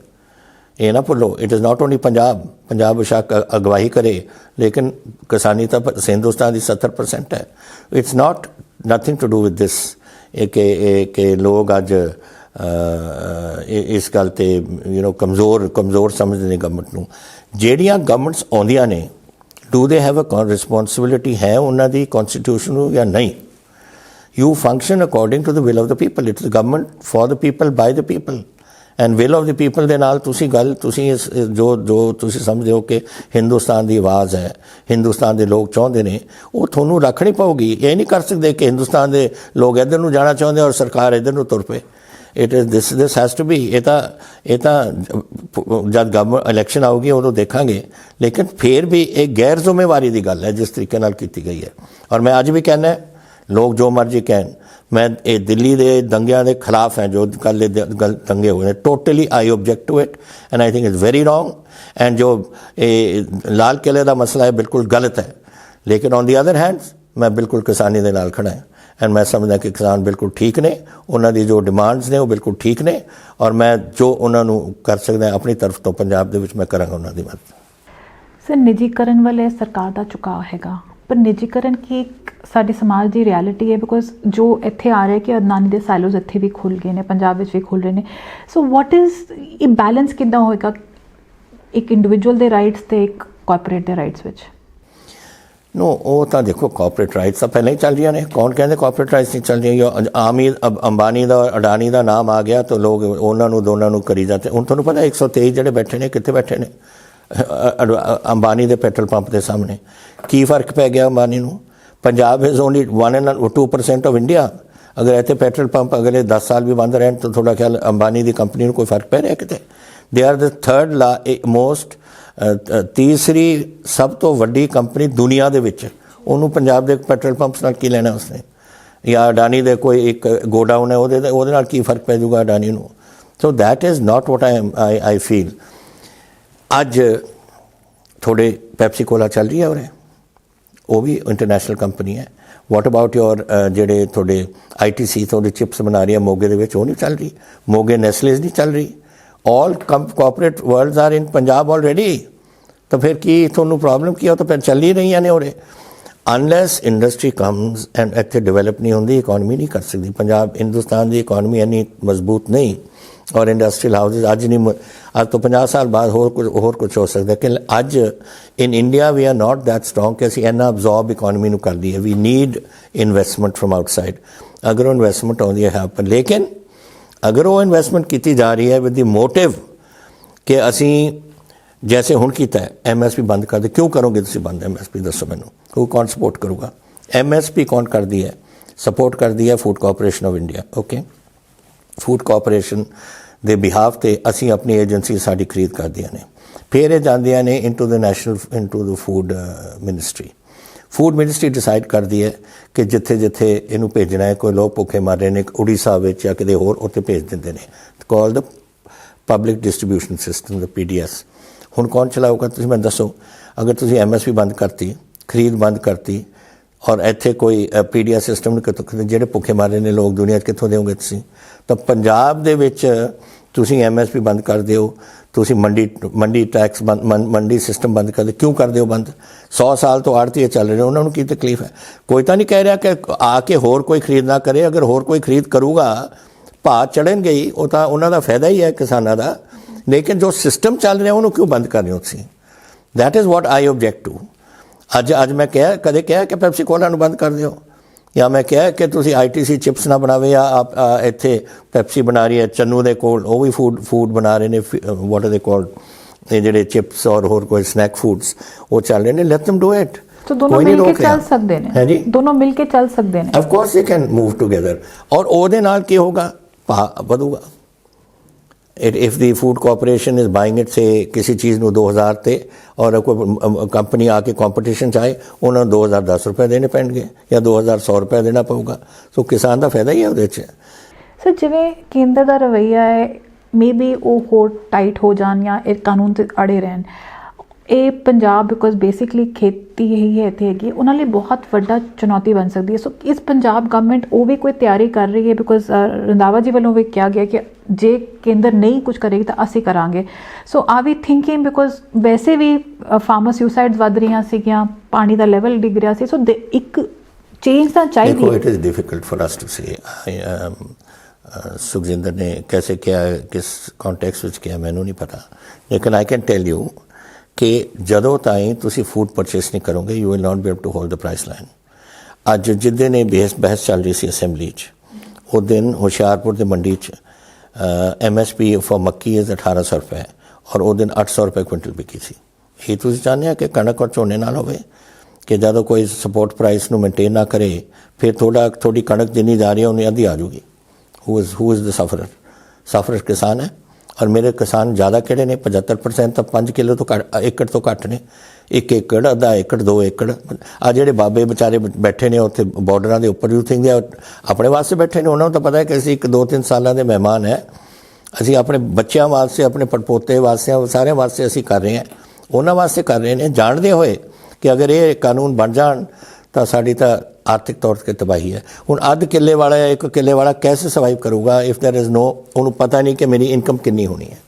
ये ना भुल्लो। It is not only Punjab बेशक अगवाही करे, लेकिन किसानी तो हिंदुस्तान की 70% है। It's not nothing to do with this कि लोग अज इस गल ते कमज़ोर समझते हैं गवर्नमेंट नूं। ਜਿਹੜੀਆਂ ਗਵਰਨਮੈਂਟਸ ਆਉਂਦੀਆਂ ਨੇ, do they have a responsibility है उन्हां दी कॉन्स्टिट्यूशन नूं या नहीं? You function according to the will of the people. It's government for the people by the people and will of the people ਦੇ ਨਾਲ ਤੁਸੀਂ ਗੱਲ ਤੁਸੀਂ ਇਸ ਜੋ ਤੁਸੀਂ ਸਮਝਦੇ ਹੋ ਕਿ ਹਿੰਦੁਸਤਾਨ ਦੀ ਆਵਾਜ਼ ਹੈ, ਹਿੰਦੁਸਤਾਨ ਦੇ ਲੋਕ ਚਾਹੁੰਦੇ ਨੇ, ਉਹ ਤੁਹਾਨੂੰ ਰੱਖਣੀ ਪਊਗੀ। ਇਹ ਨਹੀਂ ਕਰ ਸਕਦੇ ਕਿ ਹਿੰਦੁਸਤਾਨ ਦੇ ਲੋਕ ਇੱਧਰ ਨੂੰ ਜਾਣਾ ਚਾਹੁੰਦੇ ਔਰ ਸਰਕਾਰ ਇੱਧਰ ਨੂੰ ਤੁਰ ਪਏ। It is this has to be. ਇਹ ਤਾਂ ਜਦ ਗਵਰਨਮੈਂਟ ਇਲੈਕਸ਼ਨ ਆਊਗੀ ਉਦੋਂ ਦੇਖਾਂਗੇ, ਲੇਕਿਨ ਫਿਰ ਵੀ ਇਹ ਗੈਰ ਜ਼ਿੰਮੇਵਾਰੀ ਦੀ ਗੱਲ ਹੈ ਜਿਸ ਤਰੀਕੇ ਨਾਲ ਕੀਤੀ ਗਈ ਹੈ। ਔਰ ਮੈਂ ਅੱਜ ਵੀ ਕਹਿਣਾ, ਲੋਕ ਜੋ ਮਰਜ਼ੀ ਕਹਿਣ, ਮੈਂ ਇਹ ਦਿੱਲੀ ਦੇ ਦੰਗਿਆਂ ਦੇ ਖਿਲਾਫ ਹੈ ਜੋ ਕੱਲ੍ਹ ਦੰਗੇ ਹੋਏ ਨੇ। Totally I object to it and I think it's very wrong. And ਜੋ ਇਹ ਲਾਲ ਕਿਲੇ ਦਾ ਮਸਲਾ ਹੈ ਬਿਲਕੁਲ ਗਲਤ ਹੈ, ਲੇਕਿਨ ਔਨ ਦੀ ਅਦਰ ਹੈਂਡ ਮੈਂ ਬਿਲਕੁਲ ਕਿਸਾਨੀ ਦੇ ਨਾਲ ਖੜਾ ਹਾਂ ਐਂਡ ਮੈਂ ਸਮਝਦਾ ਕਿ ਕਿਸਾਨ ਬਿਲਕੁਲ ਠੀਕ ਨੇ, ਉਹਨਾਂ ਦੀ ਜੋ ਡਿਮਾਂਡਸ ਨੇ ਉਹ ਬਿਲਕੁਲ ਠੀਕ ਨੇ, ਔਰ ਮੈਂ ਜੋ ਉਹਨਾਂ ਨੂੰ ਕਰ ਸਕਦਾ ਆਪਣੀ ਤਰਫ ਤੋਂ ਪੰਜਾਬ ਦੇ ਵਿੱਚ ਮੈਂ ਕਰਾਂਗਾ ਉਹਨਾਂ ਦੀ ਮਦਦ।
ਸਰ, ਨਿੱਜੀਕਰਨ ਵਾਲੇ ਸਰਕਾਰ ਦਾ ਝੁਕਾਅ ਹੈਗਾ, ਪਰ ਨਿੱਜੀਕਰਨ ਕੀ ਇੱਕ ਸਾਡੇ ਸਮਾਜ ਦੀ ਰਿਐਲਿਟੀ ਹੈ? ਬਿਕੋਜ਼ ਜੋ ਇੱਥੇ ਆ ਰਿਹਾ ਕਿ ਅਡਾਨੀ ਦੇ ਸਾਈਲੋਜ਼ ਇੱਥੇ ਵੀ ਖੁੱਲ੍ਹ ਗਏ ਨੇ, ਪੰਜਾਬ ਵਿੱਚ ਵੀ ਖੁੱਲ੍ਹ ਰਹੇ ਨੇ। ਸੋ ਵਾਟ ਇਜ਼ ਇਹ ਬੈਲੈਂਸ ਕਿੱਦਾਂ ਹੋਏਗਾ ਇੱਕ ਇੰਡੀਵਿਜੂਅਲ ਦੇ ਰਾਈਟਸ ਤੇ ਇੱਕ ਕਾਰਪੋਰੇਟ ਦੇ ਰਾਈਟਸ ਵਿੱਚ?
ਨੋ, ਉਹ ਤਾਂ ਦੇਖੋ ਕਾਰਪੋਰੇਟ ਰਾਈਟਸ ਤਾਂ ਪਹਿਲਾਂ ਹੀ ਚੱਲ ਰਹੀਆਂ ਨੇ। ਕੌਣ ਕਹਿੰਦੇ ਕਾਰਪੋਰੇਟ ਰਾਈਟਸ ਨਹੀਂ ਚੱਲ ਰਹੀਆਂ? ਅੰਬਾਨੀ ਦਾ ਅਡਾਨੀ ਦਾ ਨਾਮ ਆ ਗਿਆ ਤਾਂ ਲੋਕ ਉਹਨਾਂ ਨੂੰ ਦੋਨਾਂ ਨੂੰ ਕਰੀ ਜਾਂਦੇ। ਹੁਣ ਤੁਹਾਨੂੰ ਪਤਾ 123 ਜਿਹੜੇ ਬੈਠੇ ਨੇ ਕਿੱਥੇ ਬੈਠੇ ਨੇ? ਅੰਬਾਨੀ ਦੇ ਪੈਟਰੋਲ ਪੰਪ ਦੇ ਸਾਹਮਣੇ। ਕੀ ਫਰਕ ਪੈ ਗਿਆ ਅੰਬਾਨੀ ਨੂੰ? Punjab is only 1% of India. ਅਗਰ ਇੱਥੇ ਪੈਟਰੋਲ ਪੰਪ ਅਗਲੇ 10 ਸਾਲ ਵੀ ਬੰਦ ਰਹਿਣ ਤਾਂ ਤੁਹਾਡਾ ਖਿਆਲ ਅੰਬਾਨੀ ਦੀ ਕੰਪਨੀ ਨੂੰ ਕੋਈ ਫਰਕ ਪੈ ਰਿਹਾ ਕਿਤੇ? ਦੇ ਆਰ ਦ ਥਰਡ ਮੋਸਟ ਤੀਸਰੀ ਸਭ ਤੋਂ ਵੱਡੀ ਕੰਪਨੀ ਦੁਨੀਆ ਦੇ ਵਿੱਚ। ਉਹਨੂੰ ਪੰਜਾਬ ਦੇ ਪੈਟਰੋਲ ਪੰਪਸ ਨਾਲ ਕੀ ਲੈਣਾ ਉਸਨੇ? ਜਾਂ ਅਡਾਨੀ ਦੇ ਕੋਈ ਇੱਕ ਗੋਡਾਊਨ ਹੈ ਉਹਦੇ ਨਾਲ ਕੀ ਫਰਕ ਪੈ ਜਾਊਗਾ ਅਡਾਨੀ ਨੂੰ? So that is not what I feel. ਅੱਜ ਤੁਹਾਡੇ ਪੈਪਸੀ ਕੋਲਾ ਚੱਲ ਰਹੀ ਹੈ ਉਰੇ, ਉਹ ਵੀ ਇੰਟਰਨੈਸ਼ਨਲ ਕੰਪਨੀ ਹੈ। ਵਾਟ ਅਬਾਊਟ ਯੋਰ ਜਿਹੜੇ ਤੁਹਾਡੇ ITC ਤੁਹਾਡੇ ਚਿਪਸ ਬਣਾ ਰਹੀ ਹੈ ਮੋਗੇ ਦੇ ਵਿੱਚ, ਉਹ ਨਹੀਂ ਚੱਲ ਰਹੀ? ਮੋਗੇ ਨੈਸਲੇਜ਼ ਨਹੀਂ ਚੱਲ ਰਹੀ? All corporate worlds are in Punjab already. तो फिर की ਤੁਹਾਨੂੰ प्रॉब्लम की? तो फिर चल ही रही ने उरे। अनलैस इंडस्ट्री कम्स एंड इत्थे डिवेलप नहीं होंदी, इकॉनमी नहीं कर सकती। पंजाब हिंदुस्तान की इकॉनमी इन्नी मजबूत नहीं, और इंडस्ट्रीयल हाउसेज अज नहीं, अज तो 50 साल बाद होर कुछ हो सकता है कि अज in India we are not that strong कि असीं इन्ना अब्जॉर्ब इकॉनमी नूं कर दईए। We need investment from outside. अगर वो इन्वेस्टमेंट आउंदी है पर, लेकिन अगर वो इन्वेस्टमेंट की जा रही है विद द मोटिव कि असी जैसे हुण कीता है MSP बंद कर दे। क्यों करोगे तुसीं बंद MSP? दसो मैनूं, कौन सपोर्ट करूगा? MSP कौन कर दी है? सपोर्ट कर दी है food corporation of India. Okay, food corporation they behalf ते असी अपनी एजेंसी साडी खरीद करदियां ने, फिर ये जांदियां ने into the food ministry. Food ministry decide करती है कि जिथे जिथे इनू भेजना है, कोई लोग भुखे मर रहे हैं उड़ीसा विच या किते होर, उत्थे भेज दिंदे ने। Call the public distribution system, the PDS। हुण कौन चलाऊगा? तुसीं मैनूं दसो। अगर तुसीं MSP बंद करती, खरीद बंद करती, और इत्थे कोई PDS सिस्टम जिहड़े भुखे मर रहे हैं लोग दुनिया कित्थों देओगे तुसीं? तो पंजाब दे विच तुसीं MSP बंद कर दिओ, तुसीं मंडी टैक्स बंद, मंडी सिस्टम बंद कर दे। क्यों कर दिओ बंद? 100 साल तो आड़तीए चल रहे हैं, उन्होंने की तकलीफ है? कोई तो नहीं कह रहा कि आके होर कोई खरीद ना करे। अगर होर कोई खरीद करूगा भाव चढ़नगे ही, वो तो उन्हों का फायदा ही है किसानों का। लेकिन जो सिस्टम चल रहा उन्होंने क्यों बंद कर रहे हो तुसीं? That is what I object to. अज मैं कदे कहा कि पैप्सी कोला बंद कर दिओ, या मैं कहा कि तुसीं ITC चिप्स ना बनावे, या आप इत्थे पैप्सी बना रही है चन्नू दे कोल, वो भी फूड बना रहे ने, वॉट आर दे कॉल्ड, ये जिहड़े चिप्स और होर कोई स्नैक फूड्स वो चल रहे ने। Let them do it.
तो दोनों मिलके चल सकते हैं? है जी, दोनों मिलके चल सकते हैं।
Of course they can move together. और ओहदे नाल की होगा? भाव वधूगा। If the food corporation is buying it से किसी चीज़ में 2000 ते, और कोई कंपनी आके कॉम्पटिशन चाहे, उन्होंने 2010 रुपए देने पैणगे या 2100 रुपए देना पऊगा। सो किसान का फायदा ही है उहदे च।
सर, जिवें केंद्र का रवैया है, मे बी वो होर टाइट हो जान या कानून ते अड़े रहन। ਇਹ ਪੰਜਾਬ ਬਿਕੋਜ਼ ਬੇਸਿਕਲੀ ਖੇਤੀ ਹੀ ਹੈ ਇੱਥੇ ਹੈਗੀ, ਉਹਨਾਂ ਲਈ ਬਹੁਤ ਵੱਡਾ ਚੁਣੌਤੀ ਬਣ ਸਕਦੀ ਹੈ। ਸੋ ਇਸ ਪੰਜਾਬ ਗਵਰਨਮੈਂਟ ਉਹ ਵੀ ਕੋਈ ਤਿਆਰੀ ਕਰ ਰਹੀ ਹੈ? ਬਿਕੋਜ਼ ਰੰਧਾਵਾ ਜੀ ਵੱਲੋਂ ਵੀ ਕਿਹਾ ਗਿਆ ਕਿ ਜੇ ਕੇਂਦਰ ਨਹੀਂ ਕੁਝ ਕਰੇਗੀ ਤਾਂ ਅਸੀਂ ਕਰਾਂਗੇ। ਸੋ ਆਰ ਵੀ ਥਿੰਕਿੰਗ, ਬਿਕੋਜ਼ ਵੈਸੇ ਵੀ ਫਾਰਮਰ ਸੁਸਾਈਡਸ ਵੱਧ ਰਹੀਆਂ ਸੀਗੀਆਂ, ਪਾਣੀ ਦਾ ਲੈਵਲ ਡਿੱਗ ਰਿਹਾ ਸੀ, ਸੋ ਇੱਕ ਚੇਂਜ ਤਾਂ ਚਾਹੀਦੀ ਹੈ।
It is difficult for us to say. Sukhjinder ने कैसे किया, किस कॉन्टेक्स्ट में किया, मैनू नहीं पता, लेकिन आई कैन टेल यू कि जदों ताईं तुसी फूड परचेस नहीं करोगे, you will not be able to hold the price line. अज जिस दिन बहस चल रही सी असैम्बली उस दिन हुशियारपुर की मंडी MSP फॉर मक्की इज़ 1800 रुपए और वो दिन 800 रुपए क्विंटल बिकी सी। ये तुसीं चाਹੁੰਦੇ ਆ कि कणक और झोने नाल होवे कि ਜਦੋਂ कोई सपोर्ट प्राइस ਨੂੰ मेनटेन ना करे फिर थोड़ी कणक जिन्नी जा रही है उन्नी अद्धी आ जूगी। हू इज़ द सफरर किसान है। और मेरे किसान ज़्यादा किहड़े ने 75% तो 5 किलो तो एकड़ तो घट ने। 1 एकड़ अद्धा एकड़ 2 एकड़ आ जिहड़े बाबे बेचारे बैठे ने उत्थे बॉर्डरां दे उपर यू थिंक दे अपने वास्ते बैठे ने। उन्होंने तो पता है कि असीं 1-2-3 सालों के मेहमान है। असीं अपने बच्चों वास्ते अपने पड़पोते वास्ते सारे वास्ते असीं कर रहे हैं, उन्होंने वास्ते कर रहे हैं जानते हुए कि अगर ये कानून बन जान तो साड़ी तो आर्थिक तौर पर तबाही है। हुण अध किले वाला या 1 किले वाला कैसे सर्वाइव करूँगा इफ़ देयर इज़ नो, उन्होंने पता नहीं कि मेरी इनकम कितनी होनी है।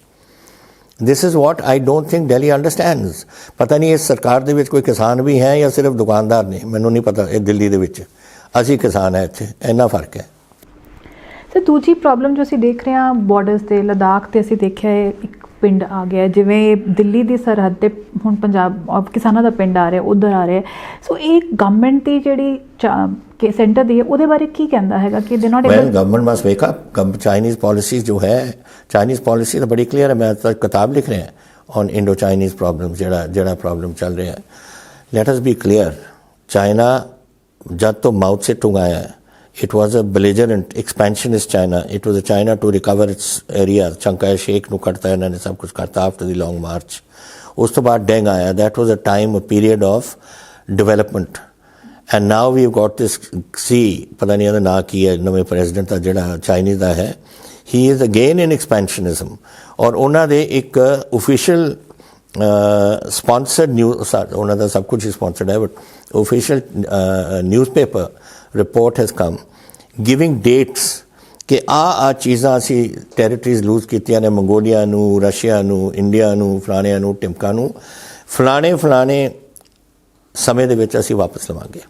This is what I don't think Delhi understands. पता नहीं इस सरकार दे विच कोई किसान भी हैं या सिर्फ दुकानदार ने, मैनूं नहीं पता। ये दिल्ली दे विच असीं किसान है, इत्थे इन्ना फर्क है।
सर दूजी प्रॉब्लम जो ਅਸੀਂ ਦੇਖ ਰਹੇ ਹਾਂ ਬਾਰਡਰਸ ਤੇ ਲਦਾਖ ਤੇ ਅਸੀਂ ਦੇਖਿਆ ਹੈ ਇੱਕ ਪਿੰਡ ਆ ਗਿਆ ਜਿਵੇਂ ਦਿੱਲੀ ਦੀ ਸਰਹੱਦ ਤੇ ਹੁਣ ਪੰਜਾਬ ਕਿਸਾਨਾਂ ਦਾ ਪਿੰਡ ਆ ਰਿਹਾ ਉਧਰ ਆ ਰਿਹਾ। ਸੋ ਇਹ ਗਵਰਨਮੈਂਟ ਦੀ ਜਿਹੜੀ ਕਿ सेंटर दी है ਉਹਦੇ ਬਾਰੇ ਕੀ ਕਹਿੰਦਾ ਹੈਗਾ कि they not able.
Government must wake up. Chinese policy जो है, चाइनीज़ पॉलिसी तो बड़ी क्लियर है। मैं तो किताब लिख रहे हैं ऑन इंडो चाइनीज़ प्रॉब्लम जड़ा प्रॉब्लम चल रहा है। Let us B clear, China जब तो माउथ से टुंगाया है, it was a belligerent expansionist China. It was a China to recover its area. Chiang Kai-shek ਨੂੰ ਕੱਟਤਾ ਇਹਨਾਂ ਨੇ, ਸਭ ਕੁਝ ਕਰਤਾ after the long march। ਉਸ ਤੋਂ ਬਾਅਦ ਡੈਂਗ ਆਇਆ। that was a time, a period of development। and now we've got this ਪਤਾ ਨਹੀਂ ਇਹਦਾ ਨਾਂ ਕੀ ਹੈ ਨਵੇਂ ਪ੍ਰੈਜ਼ੀਡੈਂਟ ਦਾ ਜਿਹੜਾ ਚਾਈਨੀਜ਼ ਦਾ ਹੈ। he is again in expansionism। ਔਰ ਉਹਨਾਂ ਦੇ ਇੱਕ official sponsored news, ਉਹਨਾਂ ਦਾ ਸਭ ਕੁਝ ਸਪਾਂਸਰਡ ਹੈ, but official newspaper report has come giving dates कि आ चीज़ां असी टैरेटरीज लूज कीतियां ने मंगोलिया नू, रशिया नू, इंडिया नू, फलाणिया नू, टिमका नू, फलाणे समय दे विच असी वापस लवांगे।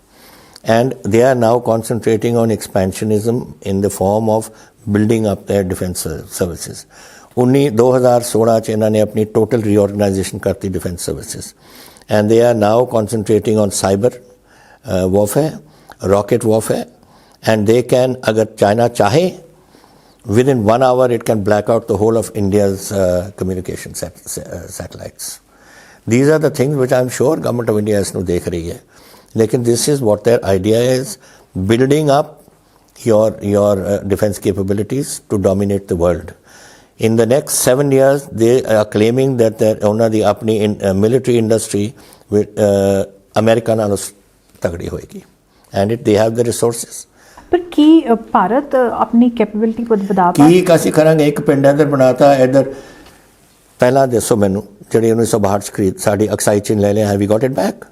And they are now concentrating on expansionism in the form of building up their defence services. 2016 च इन्होंने अपनी टोटल रीऑर्गेनाइजेशन करती defence services. And they are now concentrating on cyber warfare, rocket warfare. And they can, अगर China चाहे, within 1 hour it can black out the whole of India's communication satellites। These are the things which I'm sure government of India is nu dekh rahi hai। लेकिन this is what their idea is, building up your defense capabilities to dominate the world। In the next 7 years they are claiming that ਉਹਨਾਂ ਦੀ ਆਪਣੀ military industry with America ਨਾਲੋਂ ਤਗੜੀ ਹੋਏਗੀ। and they have the resources।
पर की भारत अपनी capability को ਵਧਾ
ਕੀ ਅਸੀਂ ਕਰਾਂਗੇ? ਇੱਕ ਪਿੰਡ ਇੱਧਰ ਬਣਾਤਾ, ਇੱਧਰ ਪਹਿਲਾਂ ਦੱਸੋ ਮੈਨੂੰ, ਜਿਹੜੀ 1962 ਚ ਖਰੀਦ ਸਾਡੀ ਅਕਸਾਈ ਚਿੰਨ ਲੈ ਲਿਆ, have we got it back?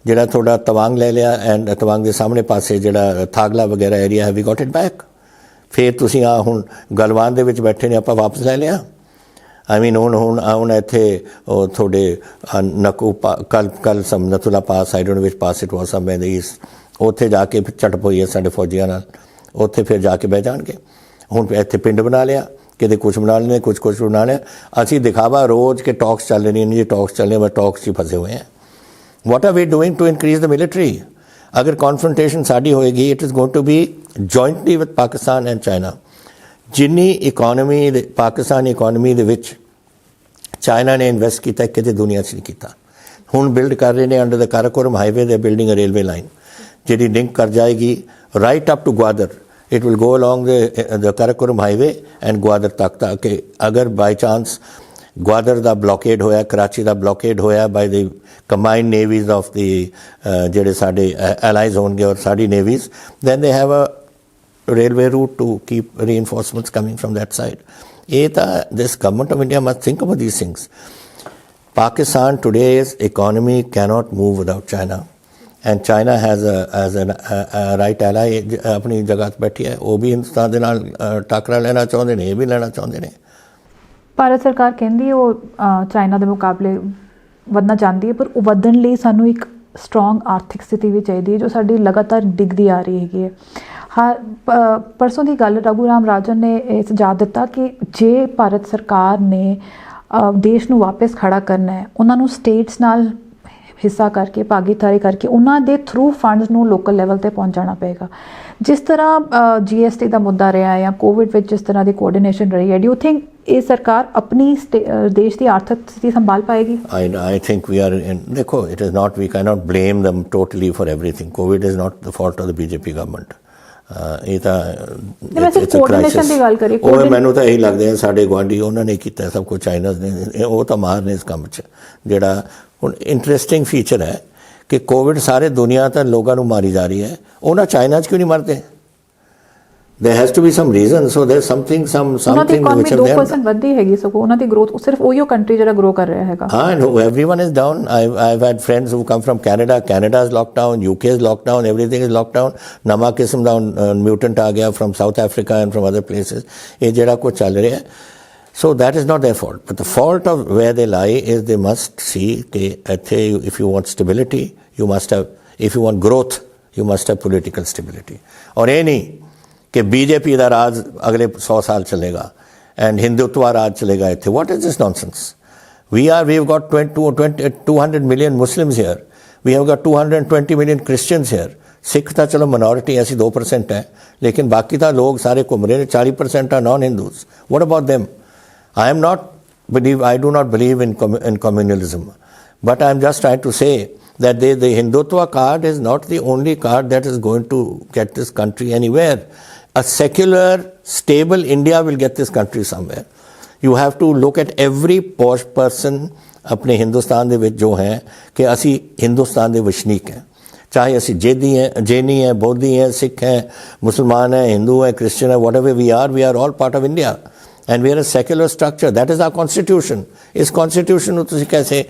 ਜਿਹੜਾ ਥੋੜਾ ਤਵਾਂਗ ਲੈ ਲਿਆ ਐਂਡ ਤਵਾਂਗ ਦੇ ਸਾਹਮਣੇ ਪਾਸੇ ਜਿਹੜਾ ਥਾਗਲਾ ਵਗੈਰਾ area, have we got it back? ਫਿਰ ਤੁਸੀਂ ਆ ਹੁਣ ਗਲਵਾਨ ਦੇ ਵਿੱਚ ਬੈਠੇ ਨੇ, ਆਪਾਂ ਵਾਪਸ ਲੈ ਲਿਆ। ਆਈ ਮੀਨ ਹੁਣ ਇੱਥੇ ਉਹ ਤੁਹਾਡੇ ਨਕੂ ਕੱਲ ਸਮਨਤੁਲਾ pass, I don't know which pass it was, somewhere in the east. ਉੱਥੇ ਜਾ ਕੇ ਫਿਰ ਝੜਪ ਹੋਈ ਹੈ ਸਾਡੇ ਫੌਜੀਆਂ ਨਾਲ, ਉੱਥੇ ਫਿਰ ਜਾ ਕੇ ਬਹਿ ਜਾਣਗੇ। ਹੁਣ ਇੱਥੇ ਪਿੰਡ ਬਣਾ ਲਿਆ, ਕਿਤੇ ਕੁਛ ਬਣਾ ਲੈਣੇ, ਕੁਛ ਬਣਾ ਲਿਆ। ਅਸੀਂ ਦਿਖਾਵਾ ਰੋਜ਼ ਕੇ ਟਾਕਸ ਚੱਲ ਰही हैं जी, टॉक्स चल रहे हैं, बस टॉक्स ही फंसे हुए हैं। What are we doing to increase the military? अगर कॉन्फ्रंटेशन साड़ी होएगी, it is going to be jointly with Pakistan and China. जिन्नी इकोनॉमी पाकिस्तान इकोनॉमी दे विच चाइना ने इन्वेस्ट किया किते दुनिया च नहीं किया। हुण बिल्ड कर रहे हैं under the Karakoram highway, they building a railway line जिहड़ी लिंक कर जाएगी right up to Gwadar. It will go along the Karakoram highway and Gwadar तक, ताकि अगर बाई चांस ग्वादर का ब्लॉकेड होया, कराची का ब्लॉकेड होया by the combined navies of the जेडे साडे एलाइज होंगे और साडी navies, then they have a railway route to keep reinforcements coming from that side. ये this government of India must think about these things. Pakistan today's economy cannot move without China, and China has a right ally अपनी जगह बैठी है। वो भी हिंदुस्तान के नाल टाकरा लेना चाहते हैं, ये भी लेना चाहते हैं।
ਭਾਰਤ ਸਰਕਾਰ ਕਹਿੰਦੀ ਹੈ ਉਹ ਚਾਈਨਾ ਦੇ ਮੁਕਾਬਲੇ ਵਧਣਾ ਚਾਹੁੰਦੀ ਹੈ, ਪਰ ਉਹ ਵਧਣ ਲਈ ਸਾਨੂੰ ਇੱਕ ਸਟਰੋਂਗ ਆਰਥਿਕ ਸਥਿਤੀ ਵੀ ਚਾਹੀਦੀ ਹੈ ਜੋ ਸਾਡੀ ਲਗਾਤਾਰ ਡਿੱਗਦੀ ਆ ਰਹੀ ਹੈਗੀ ਹੈ। ਪਰਸੋਂ ਦੀ ਗੱਲ ਰਘੂ ਰਾਮ ਰਾਜਨ ਨੇ ਇਹ ਸੁਝਾਅ ਦਿੱਤਾ ਕਿ ਜੇ ਭਾਰਤ ਸਰਕਾਰ ਨੇ ਦੇਸ਼ ਨੂੰ ਵਾਪਸ ਖੜਾ ਕਰਨਾ ਹੈ, ਉਹਨਾਂ ਨੂੰ ਸਟੇਟਸ ਨਾਲ ਹਿੱਸਾ ਕਰਕੇ ਭਾਗੀਦਾਰੀ ਕਰਕੇ ਉਹਨਾਂ ਦੇ ਥਰੂ ਫੰਡਸ ਨੂੰ ਲੋਕਲ ਲੈਵਲ ਤੇ ਪਹੁੰਚਾਉਣਾ ਪਏਗਾ। ਜਿਸ ਤਰ੍ਹਾਂ GST ਦਾ ਮੁੱਦਾ ਰਿਹਾ ਜਾਂ ਕੋਵਿਡ ਵਿੱਚ ਜਿਸ ਤਰ੍ਹਾਂ ਦੀ ਕੋਆਰਡੀਨੇਸ਼ਨ ਰਹੀ ਹੈ, ਡੂ ਯੂ ਥਿੰਕ ਇਹ ਸਰਕਾਰ ਆਪਣੀ ਦੇਸ਼ ਦੀ ਆਰਥਿਕ ਸਥਿਤੀ ਸੰਭਾਲ ਪਾਏਗੀ?
I think we are in, देखो, it is not, we cannot blame them totally for everything. COVID is not the fault of the BJP government. ਇਹ ਤਾਂ
ਕੋਆਰਡੀਨੇਸ਼ਨ ਦੀ ਗੱਲ ਕਰੀਏ,
ਉਹ ਮੈਨੂੰ ਤਾਂ ਇਹੀ ਲੱਗਦਾ ਹੈ ਸਾਡੇ ਗੁਆਂਢੀ ਉਹਨਾਂ ਨੇ ਕੀਤਾ ਸਭ ਕੁਝ, ਚਾਈਨਾ ਨੇ, ਉਹ ਤਾਂ ਮਾਹਰ ਨੇ ਇਸ ਕੰਮ 'ਚ। ਜਿਹੜਾ ਹੁਣ ਇੰਟਰਸਟਿੰਗ ਫੀਚਰ ਹੈ ਕਿ ਕੋਵਿਡ ਸਾਰੇ ਦੁਨੀਆ ਤਾਂ ਲੋਕਾਂ ਨੂੰ ਮਾਰੀ ਜਾ ਰਹੀ ਹੈ, ਉਹਨਾਂ ਚਾਈਨਾ 'ਚ ਕਿਉਂ ਨਹੀਂ ਮਰਦੇ? There has to be some reason, so there's something which
ਉਹਨਾਂ ਦੀ ਇਕਨੋਮੀ 2% ਵੱਧਦੀ ਹੈਗੀ, ਸਗੋਂ ਉਹਨਾਂ ਦੀ ਗਰੋਥ ਸਿਰਫ ਉਹੀਓ ਕੰਟਰੀ ਜਿਹੜਾ ਗਰੋ ਕਰ ਰਿਹਾ ਹੈਗਾ।
ਹਾਂ, no, everyone is down. I've had friends who come from Canada. Canada is locked down, UK is locked down, everything is locked down. ਨਵਾਂ ਕਿਸਮ ਦਾ mutant ਆ ਗਿਆ from South Africa and from other places. ਇਹ ਜਿਹੜਾ ਕੁਝ ਚੱਲ ਰਿਹਾ ਹੈ, so that is not their fault. But the fault of where they lie is they must see ਕਿ ਇੱਥੇ if you want stability, you must have, if you want growth, you must have political stability. ਔਰ ਇਹ ਨਹੀਂ कि BJP का राज अगले 100 साल चलेगा एंड हिंदुत्व राज चलेगा इतने। What is this nonsense? we've got 200 million Muslims here, we have got 220 million Christians here. Sikh तो चलो minority ऐसी 2% है, लेकिन बाकी तो लोग सारे घूम रहे हैं, 40% are non-Hindus. What about them? I do not believe in communalism, but I am just trying to say that the Hindutva card is not the only card that is going to get this country anywhere. A secular, stable India will get this country somewhere. You have to look at every posh person अपने हिंदुस्तान दे विच जो हैं कि असी हिंदुस्तान दे वसनीक हैं, चाहे असी जैनी हैं, बौद्धि हैं, सिख हैं, मुसलमान हैं, हिंदू हैं, क्रिश्चियन हैं, whatever we are all part of India. And we are a secular structure. That is our constitution. इस constitution को तुसी कैसे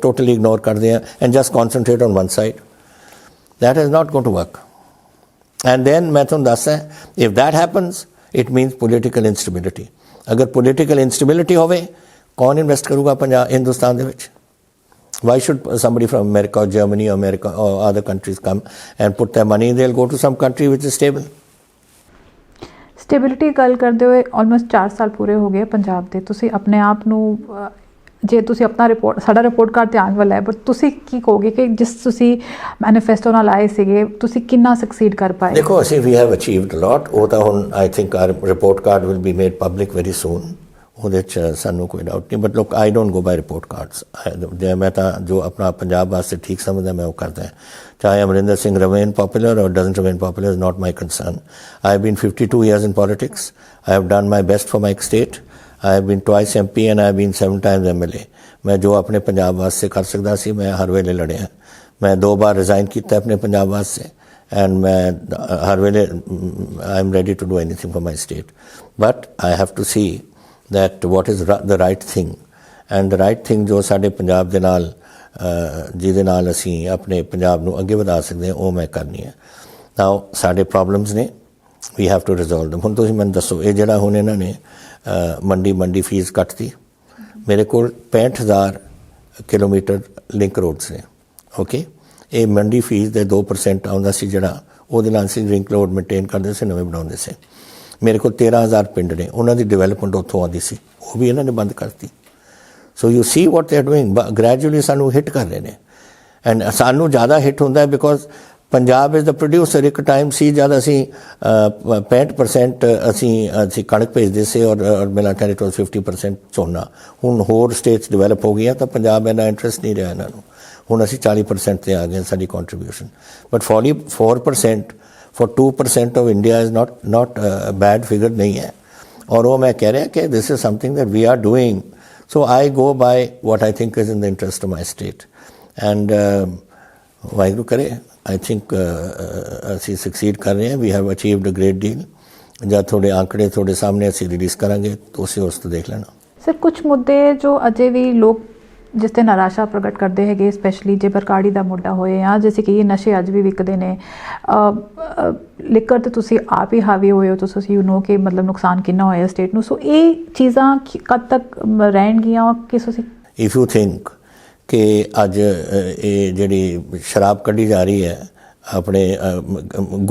totally ignore कर दें and just concentrate on one side? That is not going to work. And then मैं तुम दस है, if that happens, it means political instability. अगर political instability होवे, कौन invest करूँगा हिंदुस्तान दे विच? Why should somebody from America or Germany or other countries come and put their money? They'll go to some country which is stable.
Stability ਗੱਲ ਕਰਦੇ ਹੋਏ almost 4 ਸਾਲ ਪੂਰੇ ਹੋ ਗਏ ਪੰਜਾਬ ਦੇ। ਤੁਸੀਂ ਆਪਣੇ ਆਪ ਨੂੰ, ਜੇ ਤੁਸੀਂ ਆਪਣਾ ਸਾਡਾ ਰਿਪੋਰਟ ਕਾਰਡ ਧਿਆਨ ਵੱਲ ਹੈ, ਬਟ ਤੁਸੀਂ ਕੀ ਕਹੋਗੇ ਕਿ ਜਿਸ ਤੁਸੀਂ ਮੈਨੀਫੈਸਟੋ ਨਾਲ ਆਏ ਸੀਗੇ, ਤੁਸੀਂ ਕਿੰਨਾ ਸਕਸੀਡ ਕਰ ਪਾਏ?
ਦੇਖੋ, ਅਸੀਂ ਵੀ ਹੈਵ ਅਚੀਵਡ ਅ ਲੋਟ। ਉਹ ਤਾਂ ਹੁਣ I think our report card will be made public very soon, ਉਹਦੇ 'ਚ ਸਾਨੂੰ ਕੋਈ ਡਾਊਟ ਨਹੀਂ। But look, I don't go by report cards. ਜੇ ਮੈਂ ਤਾਂ ਜੋ ਆਪਣਾ ਪੰਜਾਬ ਵਾਸਤੇ ਠੀਕ ਸਮਝਦਾ ਮੈਂ ਉਹ ਕਰਦਾ। ਚਾਹੇ Amarinder Singh remain popular or doesn't remain popular is not my concern. I have been 52 years in politics. I have done my best for my state. I have been twice MP and I have been 7 times MLA. मैं जो अपने पंजाब वास्ते कर सकता सी मैं हर वेले लड़िया। मैं 2 बार रिज़ाइन किया अपने पंजाब वास्ते एंड मैं हर वेले I am ready to do anything for my state. But I have to see that what is the right thing and the right thing जो साडे पंजाब दे नाल जिहदे नाल असीं अपने पंजाब नूं अगे वधा सकदे हां वो मैं करनी है। नाउ साडे प्रॉब्लम्स ने, वी हैव टू रिजोल्व दम। हुण तुसीं मैनूं दसो, ये जिहड़ा हुण इन्हां ने मंडी फीस कटती, मेरे को 65,000 किलोमीटर लिंक रोड्स ने। ओके, ये मंडी फीस दे 2% आउंदा सी जिहड़ा ਉਹਦੇ ਨਾਲ ਅਸੀਂ ਲਿੰਕ ਰੋਡ ਮੇਨਟੇਨ ਕਰਦੇ ਸੀ, ਨਵੇਂ ਬਣਾਉਂਦੇ ਸੀ। ਮੇਰੇ ਕੋਲ 13,000 ਪਿੰਡ ਨੇ, ਉਹਨਾਂ ਦੀ ਡਿਵੈਲਪਮੈਂਟ ਉੱਥੋਂ ਆਉਂਦੀ ਸੀ, ਉਹ ਵੀ ਇਹਨਾਂ ਨੇ ਬੰਦ ਕਰਤੀ। ਸੋ ਯੂ ਸੀ ਵਾਟ ਦੇ ਆਰ ਡੂਇੰਗ। ਗ੍ਰੈਜੂਅਲੀ ਸਾਨੂੰ ਹਿੱਟ ਕਰ ਰਹੇ ਨੇ ਐਂਡ ਸਾਨੂੰ ਜ਼ਿਆਦਾ ਹਿੱਟ ਹੁੰਦਾ because Punjab is the producer. ਇੱਕ ਟਾਈਮ ਸੀ ਜਦ ਅਸੀਂ 65% ਅਸੀਂ ਕਣਕ ਭੇਜਦੇ ਸੀ ਔਰ ਮੇਰਾ ਖਿਆਲ ਇਟ ਵਾਸ 50% ਝੋਨਾ। ਹੁਣ ਹੋਰ ਸਟੇਟਸ ਡਿਵੈਲਪ ਹੋ ਗਈਆਂ ਤਾਂ ਪੰਜਾਬ ਇੰਨਾ ਇੰਟਰਸਟ ਨਹੀਂ ਰਿਹਾ ਇਹਨਾਂ ਨੂੰ। ਹੁਣ ਅਸੀਂ 40% 'ਤੇ ਆ ਗਏ ਸਾਡੀ contribution. But 44% for 2% of India is not bad figure नहीं है। और वो मैं कह रहा कि this is something that we are doing. So I go by what I think is in the interest of my state and Waheguru करे I think असी सक्सीड कर रहे हैं। We have achieved a great deal. जब थोड़े आंकड़े थोड़े सामने असी रिलीज़ करांगे तो उसी उस तो देख लेना।
सर, कुछ मुद्दे जो अजे भी लोग जिस ते निराशा प्रगट करते हैं, स्पैशली जे बरकाड़ी का मुद्दा होए या जैसे कि नशे अज भी विकते ने, लिकर तो तुसी आप ही हावी होए हो तो तुसी यू नो कि मतलब नुकसान कितना होया स्टेट नू। सो ये चीज़ां कद तक रहणगियां कि तुसी
इफ यू थिंक कि अज ये जिहड़ी शराब कढ़ी जा रही है अपने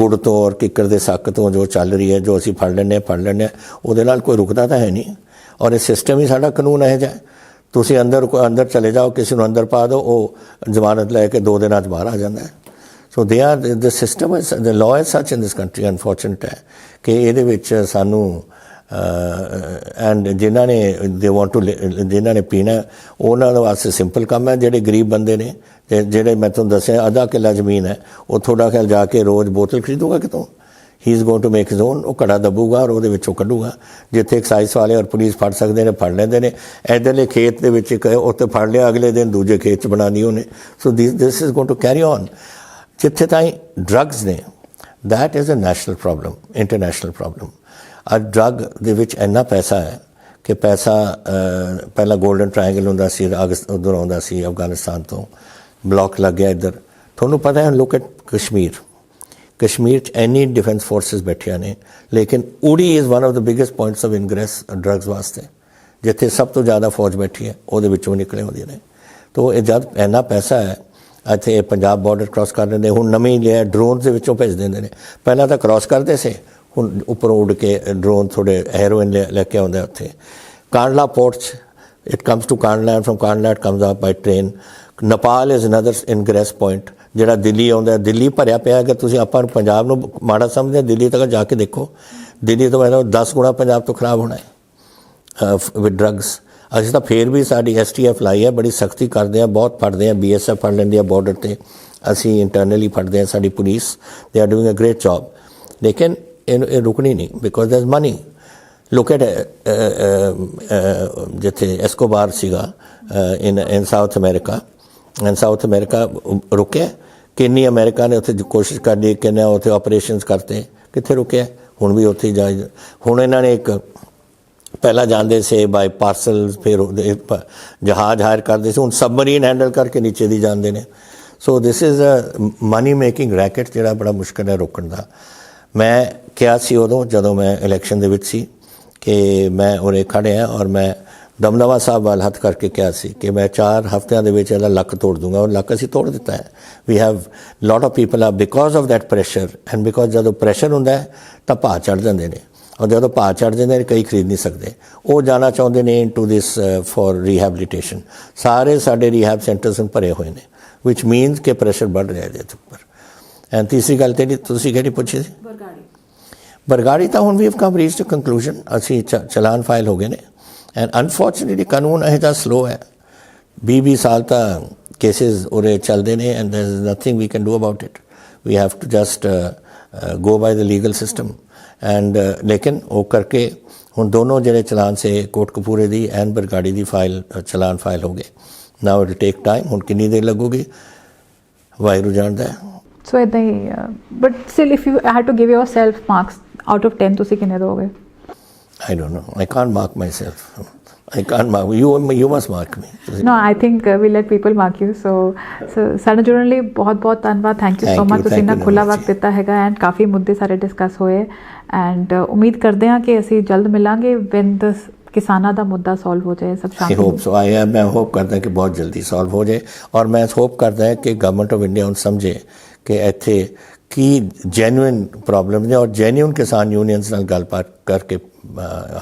गुड़ तो और किकर दे सक तो जो चल रही है, जो असी फड़ लैंदे उहदे नाल कोई रुकदा तां है नहीं। और ये सिस्टम ही साडा कानून है जाए ਤੁਸੀਂ ਅੰਦਰ ਚਲੇ ਜਾਓ, ਕਿਸੇ ਨੂੰ ਅੰਦਰ ਪਾ ਦਿਓ, ਉਹ ਜ਼ਮਾਨਤ ਲੈ ਕੇ 2 ਦਿਨਾਂ 'ਚ ਬਾਹਰ ਆ ਜਾਂਦਾ ਹੈ। So they are the system is the law is such in this country. Unfortunate ਹੈ ਕਿ ਇਹਦੇ ਵਿੱਚ ਸਾਨੂੰ ਐਂਡ ਜਿਨ੍ਹਾਂ ਨੇ ਪੀਣਾ ਉਹਨਾਂ ਵਾਸਤੇ ਸਿੰਪਲ ਕੰਮ ਹੈ। ਜਿਹੜੇ ਗਰੀਬ ਬੰਦੇ ਨੇ ਤੇ ਜਿਹੜੇ ਮੈਂ ਤੁਹਾਨੂੰ ਦੱਸਿਆ ਅੱਧਾ ਕਿੱਲਾ ਜ਼ਮੀਨ ਹੈ, ਉਹ ਤੁਹਾਡਾ ਖਿਆਲ ਜਾ ਕੇ ਰੋਜ਼ ਬੋਤਲ ਖਰੀਦੂਗਾ ਕਿਤੋਂ? He is going to make his own. ਉਹ ਘੜਾ ਦੱਬੂਗਾ ਔਰ ਉਹਦੇ ਵਿੱਚੋਂ ਕੱਢੂਗਾ। ਜਿੱਥੇ ਐਕਸਾਈਜ਼ ਵਾਲੇ ਔਰ ਪੁਲਿਸ ਫੜ ਸਕਦੇ ਨੇ ਫੜ ਲੈਂਦੇ ਨੇ। ਇੱਧਰਲੇ ਖੇਤ ਦੇ ਵਿੱਚ ਉੱਥੇ ਫੜ ਲਿਆ, ਅਗਲੇ ਦਿਨ ਦੂਜੇ ਖੇਤ 'ਚ ਬਣਾ ਲਈ ਉਹਨੇ। So this is going to carry on. ਜਿੱਥੇ ਤਾਈਂ ਡਰੱਗਸ ਨੇ, that is a national problem, international problem. ਅੱਜ ਡਰੱਗ ਦੇ ਵਿੱਚ ਇੰਨਾ ਪੈਸਾ ਹੈ ਕਿ ਪੈਸਾ ਪਹਿਲਾਂ ਗੋਲਡਨ ਟ੍ਰਾਇੰਗਲ ਹੁੰਦਾ ਸੀ, ਉੱਧਰ ਆਉਂਦਾ ਸੀ ਅਫਗਾਨਿਸਤਾਨ ਤੋਂ, ਬਲੌਕ ਲੱਗ ਗਿਆ ਇੱਧਰ। ਤੁਹਾਨੂੰ ਪਤਾ ਹੈ, ਲੁੱਕ ਐਟ ਕਸ਼ਮੀਰ 'ਚ ਇੰਨੀ ਡਿਫੈਂਸ ਫੋਰਸਿਸ ਬੈਠੀਆਂ ਨੇ, ਲੇਕਿਨ Uri is one of the biggest points of ingress drugs ਵਾਸਤੇ। ਜਿੱਥੇ ਸਭ ਤੋਂ ਜ਼ਿਆਦਾ ਫੌਜ ਬੈਠੀ ਹੈ, ਉਹਦੇ ਵਿੱਚੋਂ ਨਿਕਲੇ ਹੁੰਦੀਆਂ ਨੇ। ਤੋ ਇਹ ਜਦ ਇੰਨਾ ਪੈਸਾ ਹੈ, ਇੱਥੇ ਪੰਜਾਬ ਬਾਰਡਰ ਕ੍ਰਾਸ ਕਰ ਲੈਂਦੇ। ਹੁਣ ਨਵੀਂ ਲਿਆ ਡਰੋਨ ਦੇ ਵਿੱਚੋਂ ਭੇਜ ਦਿੰਦੇ ਨੇ। ਪਹਿਲਾਂ ਤਾਂ ਕ੍ਰਾਸ ਕਰਦੇ ਸੀ, ਹੁਣ ਉੱਪਰੋਂ ਉੱਡ ਕੇ ਡਰੋਨ ਥੋੜ੍ਹੇ ਹੈਰੋਇਨ ਲੈ ਕੇ ਆਉਂਦੇ ਉੱਥੇ। ਕਾਂਡਲਾ ਪੋਰਟ 'ਚ it comes to Kandla and from Kandla it comes up by train. Nepal is another ingress point ਜਿਹੜਾ ਦਿੱਲੀ ਆਉਂਦਾ। ਦਿੱਲੀ ਭਰਿਆ ਪਿਆ। ਅਗਰ ਤੁਸੀਂ ਆਪਾਂ ਨੂੰ ਪੰਜਾਬ ਨੂੰ ਮਾੜਾ ਸਮਝਦੇ, ਦਿੱਲੀ ਤੱਕ ਜਾ ਕੇ ਦੇਖੋ। ਦਿੱਲੀ ਤੋਂ ਮੈਨੂੰ 10 ਗੁਣਾ ਪੰਜਾਬ ਤੋਂ ਖਰਾਬ ਹੋਣਾ ਹੈ ਵਿਦ ਡਰੱਗਸ। ਅਸੀਂ ਤਾਂ ਫੇਰ ਵੀ ਸਾਡੀ STF ਲਾਈ ਹੈ, ਬੜੀ ਸਖਤੀ ਕਰਦੇ ਹਾਂ, ਬਹੁਤ ਫੜਦੇ ਹਾਂ। BSF ਫੜ ਲੈਂਦੀ ਹੈ ਬਾਰਡਰ 'ਤੇ, ਅਸੀਂ ਇੰਟਰਨਲੀ ਫੜਦੇ ਹਾਂ, ਸਾਡੀ police they are doing a great job. ਲੇਕਿਨ ਇਹ ਰੁਕਣੀ ਨਹੀਂ, because there is money. Look at ਜਿੱਥੇ ਐਸਕੋਬਾਰ ਸੀਗਾ in South America. And South America ਰੁਕਿਆ। ਕਿੰਨੀ ਅਮਰੀਕਾ ਨੇ ਉੱਥੇ ਕੋਸ਼ਿਸ਼ ਕਰਨੀ, ਕਿੰਨੇ ਉੱਥੇ ਆਪਰੇਸ਼ਨਸ ਕਰਤੇ, ਕਿੱਥੇ ਰੁਕਿਆ? ਹੁਣ ਵੀ ਉੱਥੇ ਜਾ। ਹੁਣ ਇਹਨਾਂ ਨੇ ਇੱਕ ਪਹਿਲਾਂ ਜਾਂਦੇ ਸੀ ਬਾਈ ਪਾਰਸਲ, ਫਿਰ ਜਹਾਜ਼ ਹਾਇਰ ਕਰਦੇ ਸੀ, ਹੁਣ ਸਬਮਰੀਨ ਹੈਂਡਲ ਕਰਕੇ ਨੀਚੇ ਦੀ ਜਾਂਦੇ ਨੇ। So this is a money making racket ਜਿਹੜਾ ਬੜਾ ਮੁਸ਼ਕਿਲ ਹੈ ਰੋਕਣ ਦਾ। ਮੈਂ ਕਿਹਾ ਸੀ ਉਦੋਂ ਜਦੋਂ ਮੈਂ ਇਲੈਕਸ਼ਨ ਦੇ ਵਿੱਚ ਸੀ ਕਿ ਮੈਂ ਉਰੇ ਖੜ੍ਹਿਆ ਔਰ ਮੈਂ ਦਮਦਮਾ ਸਾਹਿਬ ਵੱਲ ਹੱਥ ਕਰਕੇ ਕਿਹਾ ਸੀ ਕਿ ਮੈਂ 4 ਹਫ਼ਤਿਆਂ ਦੇ ਵਿੱਚ ਇਹਦਾ ਲੱਕ ਤੋੜ ਦੂੰਗਾ, ਔਰ ਲੱਕ ਅਸੀਂ ਤੋੜ ਦਿੱਤਾ ਹੈ। We have lot of people uh because of that pressure and because ਜਦੋਂ ਪ੍ਰੈਸ਼ਰ ਹੁੰਦਾ ਹੈ ਤਾਂ ਭਾਅ ਚੜ੍ਹ ਜਾਂਦੇ ਨੇ, ਔਰ ਜਦੋਂ ਭਾਅ ਚੜ੍ਹ ਜਾਂਦੇ ਨੇ ਕਈ ਖਰੀਦ ਨਹੀਂ ਸਕਦੇ। ਉਹ ਜਾਣਾ ਚਾਹੁੰਦੇ ਨੇ ਇਨਟੂ ਦਿਸ ਫॉर ਰੀਹੈਬਿਲਿਟੇਸ਼ਨ। ਸਾਰੇ ਸਾਡੇ ਰੀਹੈਬ ਸੈਂਟਰਸ ਭਰੇ ਹੋਏ ਨੇ, ਵਿਚ ਮੀਨਸ ਕਿ ਪ੍ਰੈਸ਼ਰ ਵੱਧ ਰਿਹਾ ਇਹਦੇ ਉੱਪਰ। ਐਂਡ ਤੀਸਰੀ ਗੱਲ ਤੇ ਤੁਸੀਂ ਕਿਹੜੀ ਪੁੱਛੀ ਸੀ? ਬਰਗਾੜੀ ਤਾਂ ਹੁਣ we have come reach to conclusion. ਅਸੀਂ ਚਲਾਨ ਫਾਈਲ ਹੋ ਗਏ ਨੇ। ਐਂਡ ਅਨਫੋਰਚੂਨੇਟਲੀ ਕਾਨੂੰਨ ਇਹ ਜਿਹਾ ਸਲੋ ਹੈ। 20 ਸਾਲ ਤਾਂ ਕੇਸਿਸ ਉਰੇ ਚੱਲਦੇ ਨੇ and there is nothing we can do about it. We have to just go by the legal system and ਲੇਕਿਨ ਉਹ ਕਰਕੇ ਹੁਣ ਦੋਨੋਂ ਜਿਹੜੇ ਚਲਾਨ ਸੇ ਕੋਟਕਪੂਰੇ ਦੀ ਐਂਡ ਬਰਗਾੜੀ ਦੀ ਫਾਈਲ ਚਲਾਨ ਫਾਈਲ ਹੋ ਗਏ। Now it take time. ਹੁਣ ਕਿੰਨੀ ਦੇਰ ਲੱਗੂਗੀ ਵਾਹਿਗੁਰੂ ਜਾਣਦਾ ਹੈ।
ਸੋ ਇੱਦਾਂ ਹੀ but still if you had to give yourself marks out of 10 ਤੁਸੀਂ ਕਿੰਨੇ ਦੋਗੇ?
I don't know. I can't mark myself. I can't mark. You must mark me.
No, I think we let people mark you. So ਸਾਡੇ ਜੁੜਨ ਲਈ ਬਹੁਤ ਧੰਨਵਾਦ। Thank you so much. ਤੁਸੀਂ ਇੰਨਾ ਖੁੱਲ੍ਹਾ ਵਕਤ ਦਿੱਤਾ ਹੈਗਾ ਐਂਡ ਕਾਫੀ ਮੁੱਦੇ ਸਾਰੇ ਡਿਸਕਸ ਹੋਏ ਐਂਡ ਉਮੀਦ ਕਰਦੇ ਹਾਂ ਕਿ ਅਸੀਂ ਜਲਦ ਮਿਲਾਂਗੇ ਵੈਨ ਦ ਕਿਸਾਨਾਂ ਦਾ ਮੁੱਦਾ ਸੋਲਵ ਹੋ ਜਾਏ। ਸਭ ਸ਼ਾਂਤੀ।
I hope so. ਮੈਂ ਹੋਪ ਕਰਦਾ ਕਿ ਬਹੁਤ ਜਲਦੀ ਸੋਲਵ ਹੋ ਜਾਏ ਔਰ ਮੈਂ ਹੋਪ ਕਰਦਾ ਕਿ ਗਵਰਨਮੈਂਟ ਆਫ ਇੰਡੀਆ ਹੁਣ ਸਮਝੇ ਕਿ ਇੱਥੇ ਕੀ ਜੈਨੂਇਨ ਪ੍ਰੋਬਲਮ ਨੇ ਔਰ ਜੈਨੂਇਨ ਕਿਸਾਨ ਯੂਨੀਅਨਸ ਨਾਲ ਗੱਲਬਾਤ ਕਰਕੇ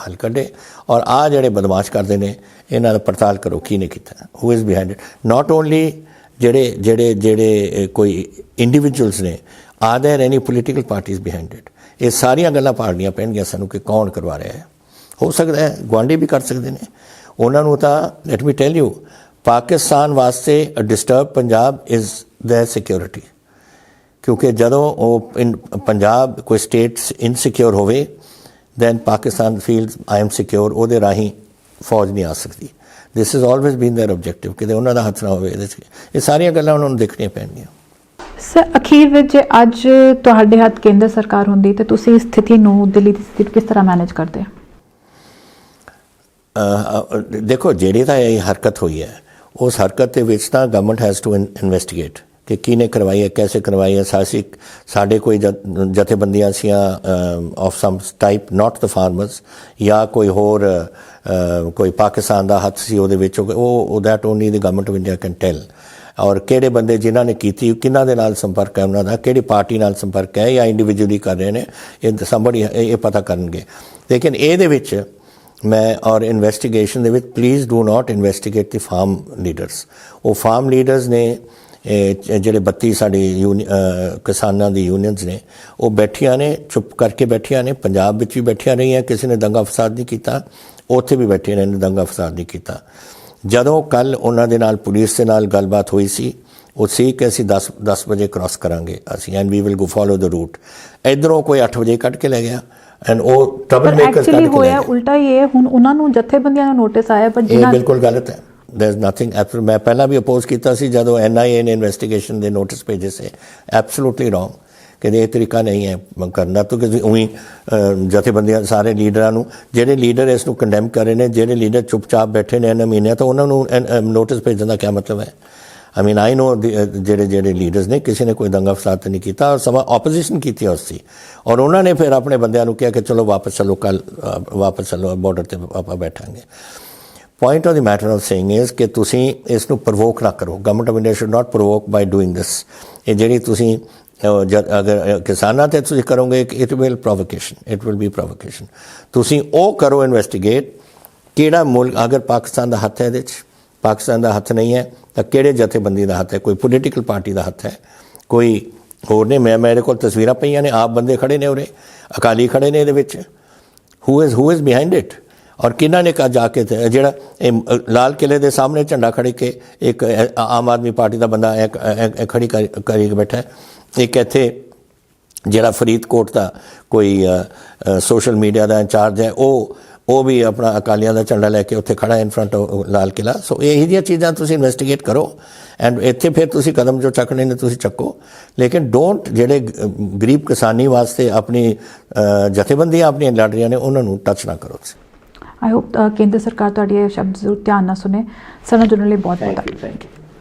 ਹੱਲ ਕੱਢੇ ਔਰ ਆਹ ਜਿਹੜੇ ਬਦਮਾਸ਼ ਕਰਦੇ ਨੇ ਇਹਨਾਂ ਦਾ ਪੜਤਾਲ ਕਰੋ ਕੀ ਨੇ ਕੀਤਾ, who is behind it. Not only ਜਿਹੜੇ ਕੋਈ ਇੰਡੀਵਿਜੂਅਲਸ ਨੇ, are there any political parties behind it. ਇਹ ਸਾਰੀਆਂ ਗੱਲਾਂ ਪਾੜਨੀਆਂ ਪੈਣਗੀਆਂ ਸਾਨੂੰ ਕਿ ਕੌਣ ਕਰਵਾ ਰਿਹਾ ਹੈ। ਹੋ ਸਕਦਾ ਹੈ ਗੁਆਂਢੀ ਵੀ ਕਰ ਸਕਦੇ ਨੇ। ਉਹਨਾਂ ਨੂੰ ਤਾਂ let me tell you, Pakistan ਵਾਸਤੇ disturb Punjab is their security. ਕਿਉਂਕਿ ਜਦੋਂ ਉਹ ਪੰਜਾਬ ਕੋਈ ਸਟੇਟਸ ਇਨਸਿਕਿਉਰ ਹੋਵੇ then Pakistan feels I am secure, ਉਹਦੇ ਰਾਹੀਂ ਫੌਜ ਨਹੀਂ ਆ ਸਕਦੀ। this has always been their objective ਕਿ ਉਹਨਾਂ ਦਾ ਹੱਥ ਨਾ ਹੋਵੇ ਇਹਦੇ 'ਚ। ਇਹ ਸਾਰੀਆਂ ਗੱਲਾਂ ਉਹਨਾਂ ਨੂੰ ਦੇਖਣੀਆਂ ਪੈਣਗੀਆਂ।
ਸਰ ਅਖੀਰ ਵਿੱਚ ਅੱਜ ਤੁਹਾਡੇ ਹੱਥ ਕੇਂਦਰ ਸਰਕਾਰ ਹੁੰਦੀ ਤੇ ਤੁਸੀਂ ਇਸ ਸਥਿਤੀ ਨੂੰ, ਦਿੱਲੀ ਦੀ ਸਥਿਤੀ ਕਿਸ ਤਰ੍ਹਾਂ ਮੈਨੇਜ ਕਰਦੇ?
ਦੇਖੋ ਜਿਹੜੀ ਤਾਂ ਇਹ ਹਰਕਤ ਹੋਈ ਹੈ ਉਸ ਹਰਕਤ ਦੇ ਵਿੱਚ ਤਾਂ ਗਵਰਨਮੈਂਟ ਹੈਜ਼ ਟੂ ਇਨਵੈਸਟੀਗੇਟ ਕਿ ਕਿਹਨੇ ਕਰਵਾਈ ਹੈ, ਕੈਸੇ ਕਰਵਾਈ ਹੈ। ਸਾਡੇ ਕੋਈ ਜਥੇਬੰਦੀਆਂ ਸੀਆਂ of some type, not the farmers, ਜਾਂ ਕੋਈ ਹੋਰ ਕੋਈ ਪਾਕਿਸਤਾਨ ਦਾ ਹੱਥ ਸੀ ਉਹਦੇ ਵਿੱਚ, ਉਹ that only the government of India can tell. ਔਰ ਕਿਹੜੇ ਬੰਦੇ ਜਿਨ੍ਹਾਂ ਨੇ ਕੀਤੀ, ਕਿਹਨਾਂ ਦੇ ਨਾਲ ਸੰਪਰਕ ਹੈ ਉਹਨਾਂ ਦਾ, ਕਿਹੜੀ ਪਾਰਟੀ ਨਾਲ ਸੰਪਰਕ ਹੈ ਜਾਂ ਇੰਡੀਵਿਜੂਅਲੀ ਕਰ ਰਹੇ ਨੇ, ਇਹ ਸਮਬੜੀ ਇਹ ਪਤਾ ਕਰਨਗੇ। ਲੇਕਿਨ ਇਹਦੇ ਵਿੱਚ ਮੈਂ ਔਰ ਇਨਵੈਸਟੀਗੇਸ਼ਨ ਦੇ ਵਿੱਚ please do not investigate the farm leaders. ਉਹ ਫਾਰਮ ਲੀਡਰਸ ਨੇ ਜਿਹੜੇ 32 ਸਾਡੇ ਕਿਸਾਨਾਂ ਦੀ ਯੂਨੀਅਨਸ ਨੇ, ਉਹ ਬੈਠੀਆਂ ਨੇ, ਚੁੱਪ ਕਰਕੇ ਬੈਠੀਆਂ ਨੇ। ਪੰਜਾਬ ਵਿੱਚ ਵੀ ਬੈਠੀਆਂ ਰਹੀਆਂ, ਕਿਸੇ ਨੇ ਦੰਗਾ ਫਸਾਦ ਨਹੀਂ ਕੀਤਾ, ਉੱਥੇ ਵੀ ਬੈਠੇ ਨੇ, ਦੰਗਾ ਫਸਾਦ ਨਹੀਂ ਕੀਤਾ। ਜਦੋਂ ਕੱਲ੍ਹ ਉਹਨਾਂ ਦੇ ਨਾਲ ਪੁਲਿਸ ਦੇ ਨਾਲ ਗੱਲਬਾਤ ਹੋਈ ਸੀ, ਉਹ ਸੀ ਕਿ ਅਸੀਂ 10 ਵਜੇ ਕ੍ਰਾਸ ਕਰਾਂਗੇ ਅਸੀਂ, and we will go follow the route. ਇੱਧਰੋਂ ਕੋਈ 8 ਵਜੇ ਕੱਢ ਕੇ ਲੈ ਗਿਆ ਐਂਡ ਉਹ ਟਰਬਲ ਮੇਕਰਸ ਕੱਢ ਕੇ
ਹੋਇਆ ਉਲਟਾ ਹੀ ਹੈ। ਹੁਣ ਉਹਨਾਂ ਨੂੰ ਜਥੇਬੰਦੀਆਂ ਨੂੰ ਨੋਟਿਸ ਆਇਆ, ਪਰ
ਇਹ ਬਿਲਕੁਲ ਗਲਤ ਹੈ। ਦੇयर इज नथिंग। मैं ਪਹਿਲਾਂ ਵੀ ਅਪੋਜ਼ ਕੀਤਾ ਸੀ ਜਦੋਂ NIA ਨੇ ਇਨਵੈਸਟੀਗੇਸ਼ਨ ਦੇ ਨੋਟਿਸ ਭੇਜੇ ਸੀ। ਐਬਸੋਲੂਟਲੀ ਰੋਂਗ ਕਿ ਇਹ ਤਰੀਕਾ ਨਹੀਂ ਹੈ ਕਰਨਾ। ਤਾਂ ਕਿ ਉਹੀ ਜਥੇਬੰਦੀਆਂ ਸਾਰੇ ਲੀਡਰਾਂ ਨੂੰ, ਜਿਹੜੇ ਲੀਡਰ ਇਸ ਨੂੰ ਕੰਡੈਮ ਕਰ ਰਹੇ ਨੇ, ਜਿਹੜੇ ਲੀਡਰ ਚੁੱਪਚਾਪ ਬੈਠੇ ਨੇ ਇਹਨਾਂ ਮਹੀਨਿਆਂ ਤੋਂ, ਉਹਨਾਂ ਨੂੰ ਨੋਟਿਸ ਭੇਜਣ ਦਾ ਕੀ ਮਤਲਬ ਹੈ? आई मीन आई नो ਜਿਹੜੇ ਲੀਡਰਸ ਨੇ ਕਿਸੇ ਨੇ ਕੋਈ ਦੰਗਾ ਫਸਾਦ ਤਾਂ ਨਹੀਂ ਕੀਤਾ, ਔਰ ਸਮਾਂ ਆਪੋਜੀਸ਼ਨ ਕੀਤੀ ਉਸ ਸੀ, ਔਰ ਉਹਨਾਂ ਨੇ ਫਿਰ ਆਪਣੇ ਬੰਦਿਆਂ ਨੂੰ ਕਿਹਾ ਕਿ ਚਲੋ ਵਾਪਸ ਚਲੋ, ਕੱਲ ਵਾਪਸ ਚਲੋ, ਬਾਰਡਰ ਤੇ ਆਪਾਂ ਬੈਠਾਂਗੇ। Point of the matter of saying is ਕਿ ਤੁਸੀਂ ਇਸ ਨੂੰ ਪ੍ਰਵੋਕ ਨਾ ਕਰੋ। Government of India should not provoke by doing this. ਇਹ ਜਿਹੜੀ ਤੁਸੀਂ ਅਗਰ ਕਿਸਾਨਾਂ ਤੇ ਤੁਸੀਂ ਕਰੋਗੇ, ਇਟ ਵਿਲ ਬੀ ਪ੍ਰੋਵੋਕੇਸ਼ਨ। ਤੁਸੀਂ ਉਹ ਕਰੋ ਇਨਵੈਸਟੀਗੇਟ, ਕਿਹੜਾ ਮੁਲਕ, ਅਗਰ ਪਾਕਿਸਤਾਨ ਦਾ ਹੱਥ ਹੈ ਇਹਦੇ 'ਚ, ਪਾਕਿਸਤਾਨ ਦਾ ਹੱਥ ਨਹੀਂ ਹੈ ਤਾਂ ਕਿਹੜੇ ਜਥੇਬੰਦੀ ਦਾ ਹੱਥ ਹੈ? ਕੋਈ ਪੋਲੀਟੀਕਲ ਪਾਰਟੀ ਦਾ ਹੱਥ ਹੈ, ਕੋਈ ਹੋਰ ਨੇ? ਮੇਰੇ ਕੋਲ ਤਸਵੀਰਾਂ ਪਈਆਂ ਨੇ, ਆਪ ਬੰਦੇ ਖੜੇ ਨੇ ਉਰੇ, ਅਕਾਲੀ ਖੜੇ ਨੇ ਇਹਦੇ ਵਿੱਚ। ਹੂ ਇਜ਼ ਬਿਹਾਈਂਡ ਇਟ? ਔਰ ਕਿਹਨਾਂ ਨੇ ਕਹਾ ਜਾ ਕੇ ਜਿਹੜਾ ਲਾਲ ਕਿਲੇ ਦੇ ਸਾਹਮਣੇ ਝੰਡਾ ਖੜੇ ਕੇ ਇੱਕ ਆਮ ਆਦਮੀ ਪਾਰਟੀ ਦਾ ਬੰਦਾ ਖੜੀ ਕਰੀ ਬੈਠਾ ਹੈ। ਇੱਕ ਇੱਥੇ ਜਿਹੜਾ ਫਰੀਦਕੋਟ ਦਾ ਕੋਈ ਸੋਸ਼ਲ ਮੀਡੀਆ ਦਾ ਇੰਚਾਰਜ ਹੈ, ਉਹ ਵੀ ਆਪਣਾ ਅਕਾਲੀਆਂ ਦਾ ਝੰਡਾ ਲੈ ਕੇ ਉੱਥੇ ਖੜਾ ਇਨ ਫਰੰਟ ਲਾਲ ਕਿਲਾ। ਸੋ ਇਹੋ ਜਿਹੀਆਂ ਚੀਜ਼ਾਂ ਤੁਸੀਂ ਇਨਵੈਸਟੀਗੇਟ ਕਰੋ ਐਂਡ ਇੱਥੇ ਫਿਰ ਤੁਸੀਂ ਕਦਮ ਜੋ ਚੱਕਣੇ ਨੇ ਤੁਸੀਂ ਚੱਕੋ, ਲੇਕਿਨ ਡੋਂਟ ਜਿਹੜੇ ਗਰੀਬ ਕਿਸਾਨੀ ਵਾਸਤੇ ਆਪਣੀ ਜਥੇਬੰਦੀਆਂ ਆਪਣੀਆਂ ਲੜ ਰਹੀਆਂ ਨੇ ਉਹਨਾਂ ਨੂੰ ਟੱਚ ਨਾ ਕਰੋ ਤੁਸੀਂ।
ਆਈ ਹੋਪ ਕੇਂਦਰ ਸਰਕਾਰ ਤੁਹਾਡੇ ਇਹ ਸ਼ਬਦ ਜ਼ਰੂਰ ਧਿਆਨ ਨਾਲ ਸੁਣੇ। ਸਾਨੂੰ ਜੁੜਨ ਲਈ ਬਹੁਤ ਬਹੁਤ ਧੰਨਵਾਦ।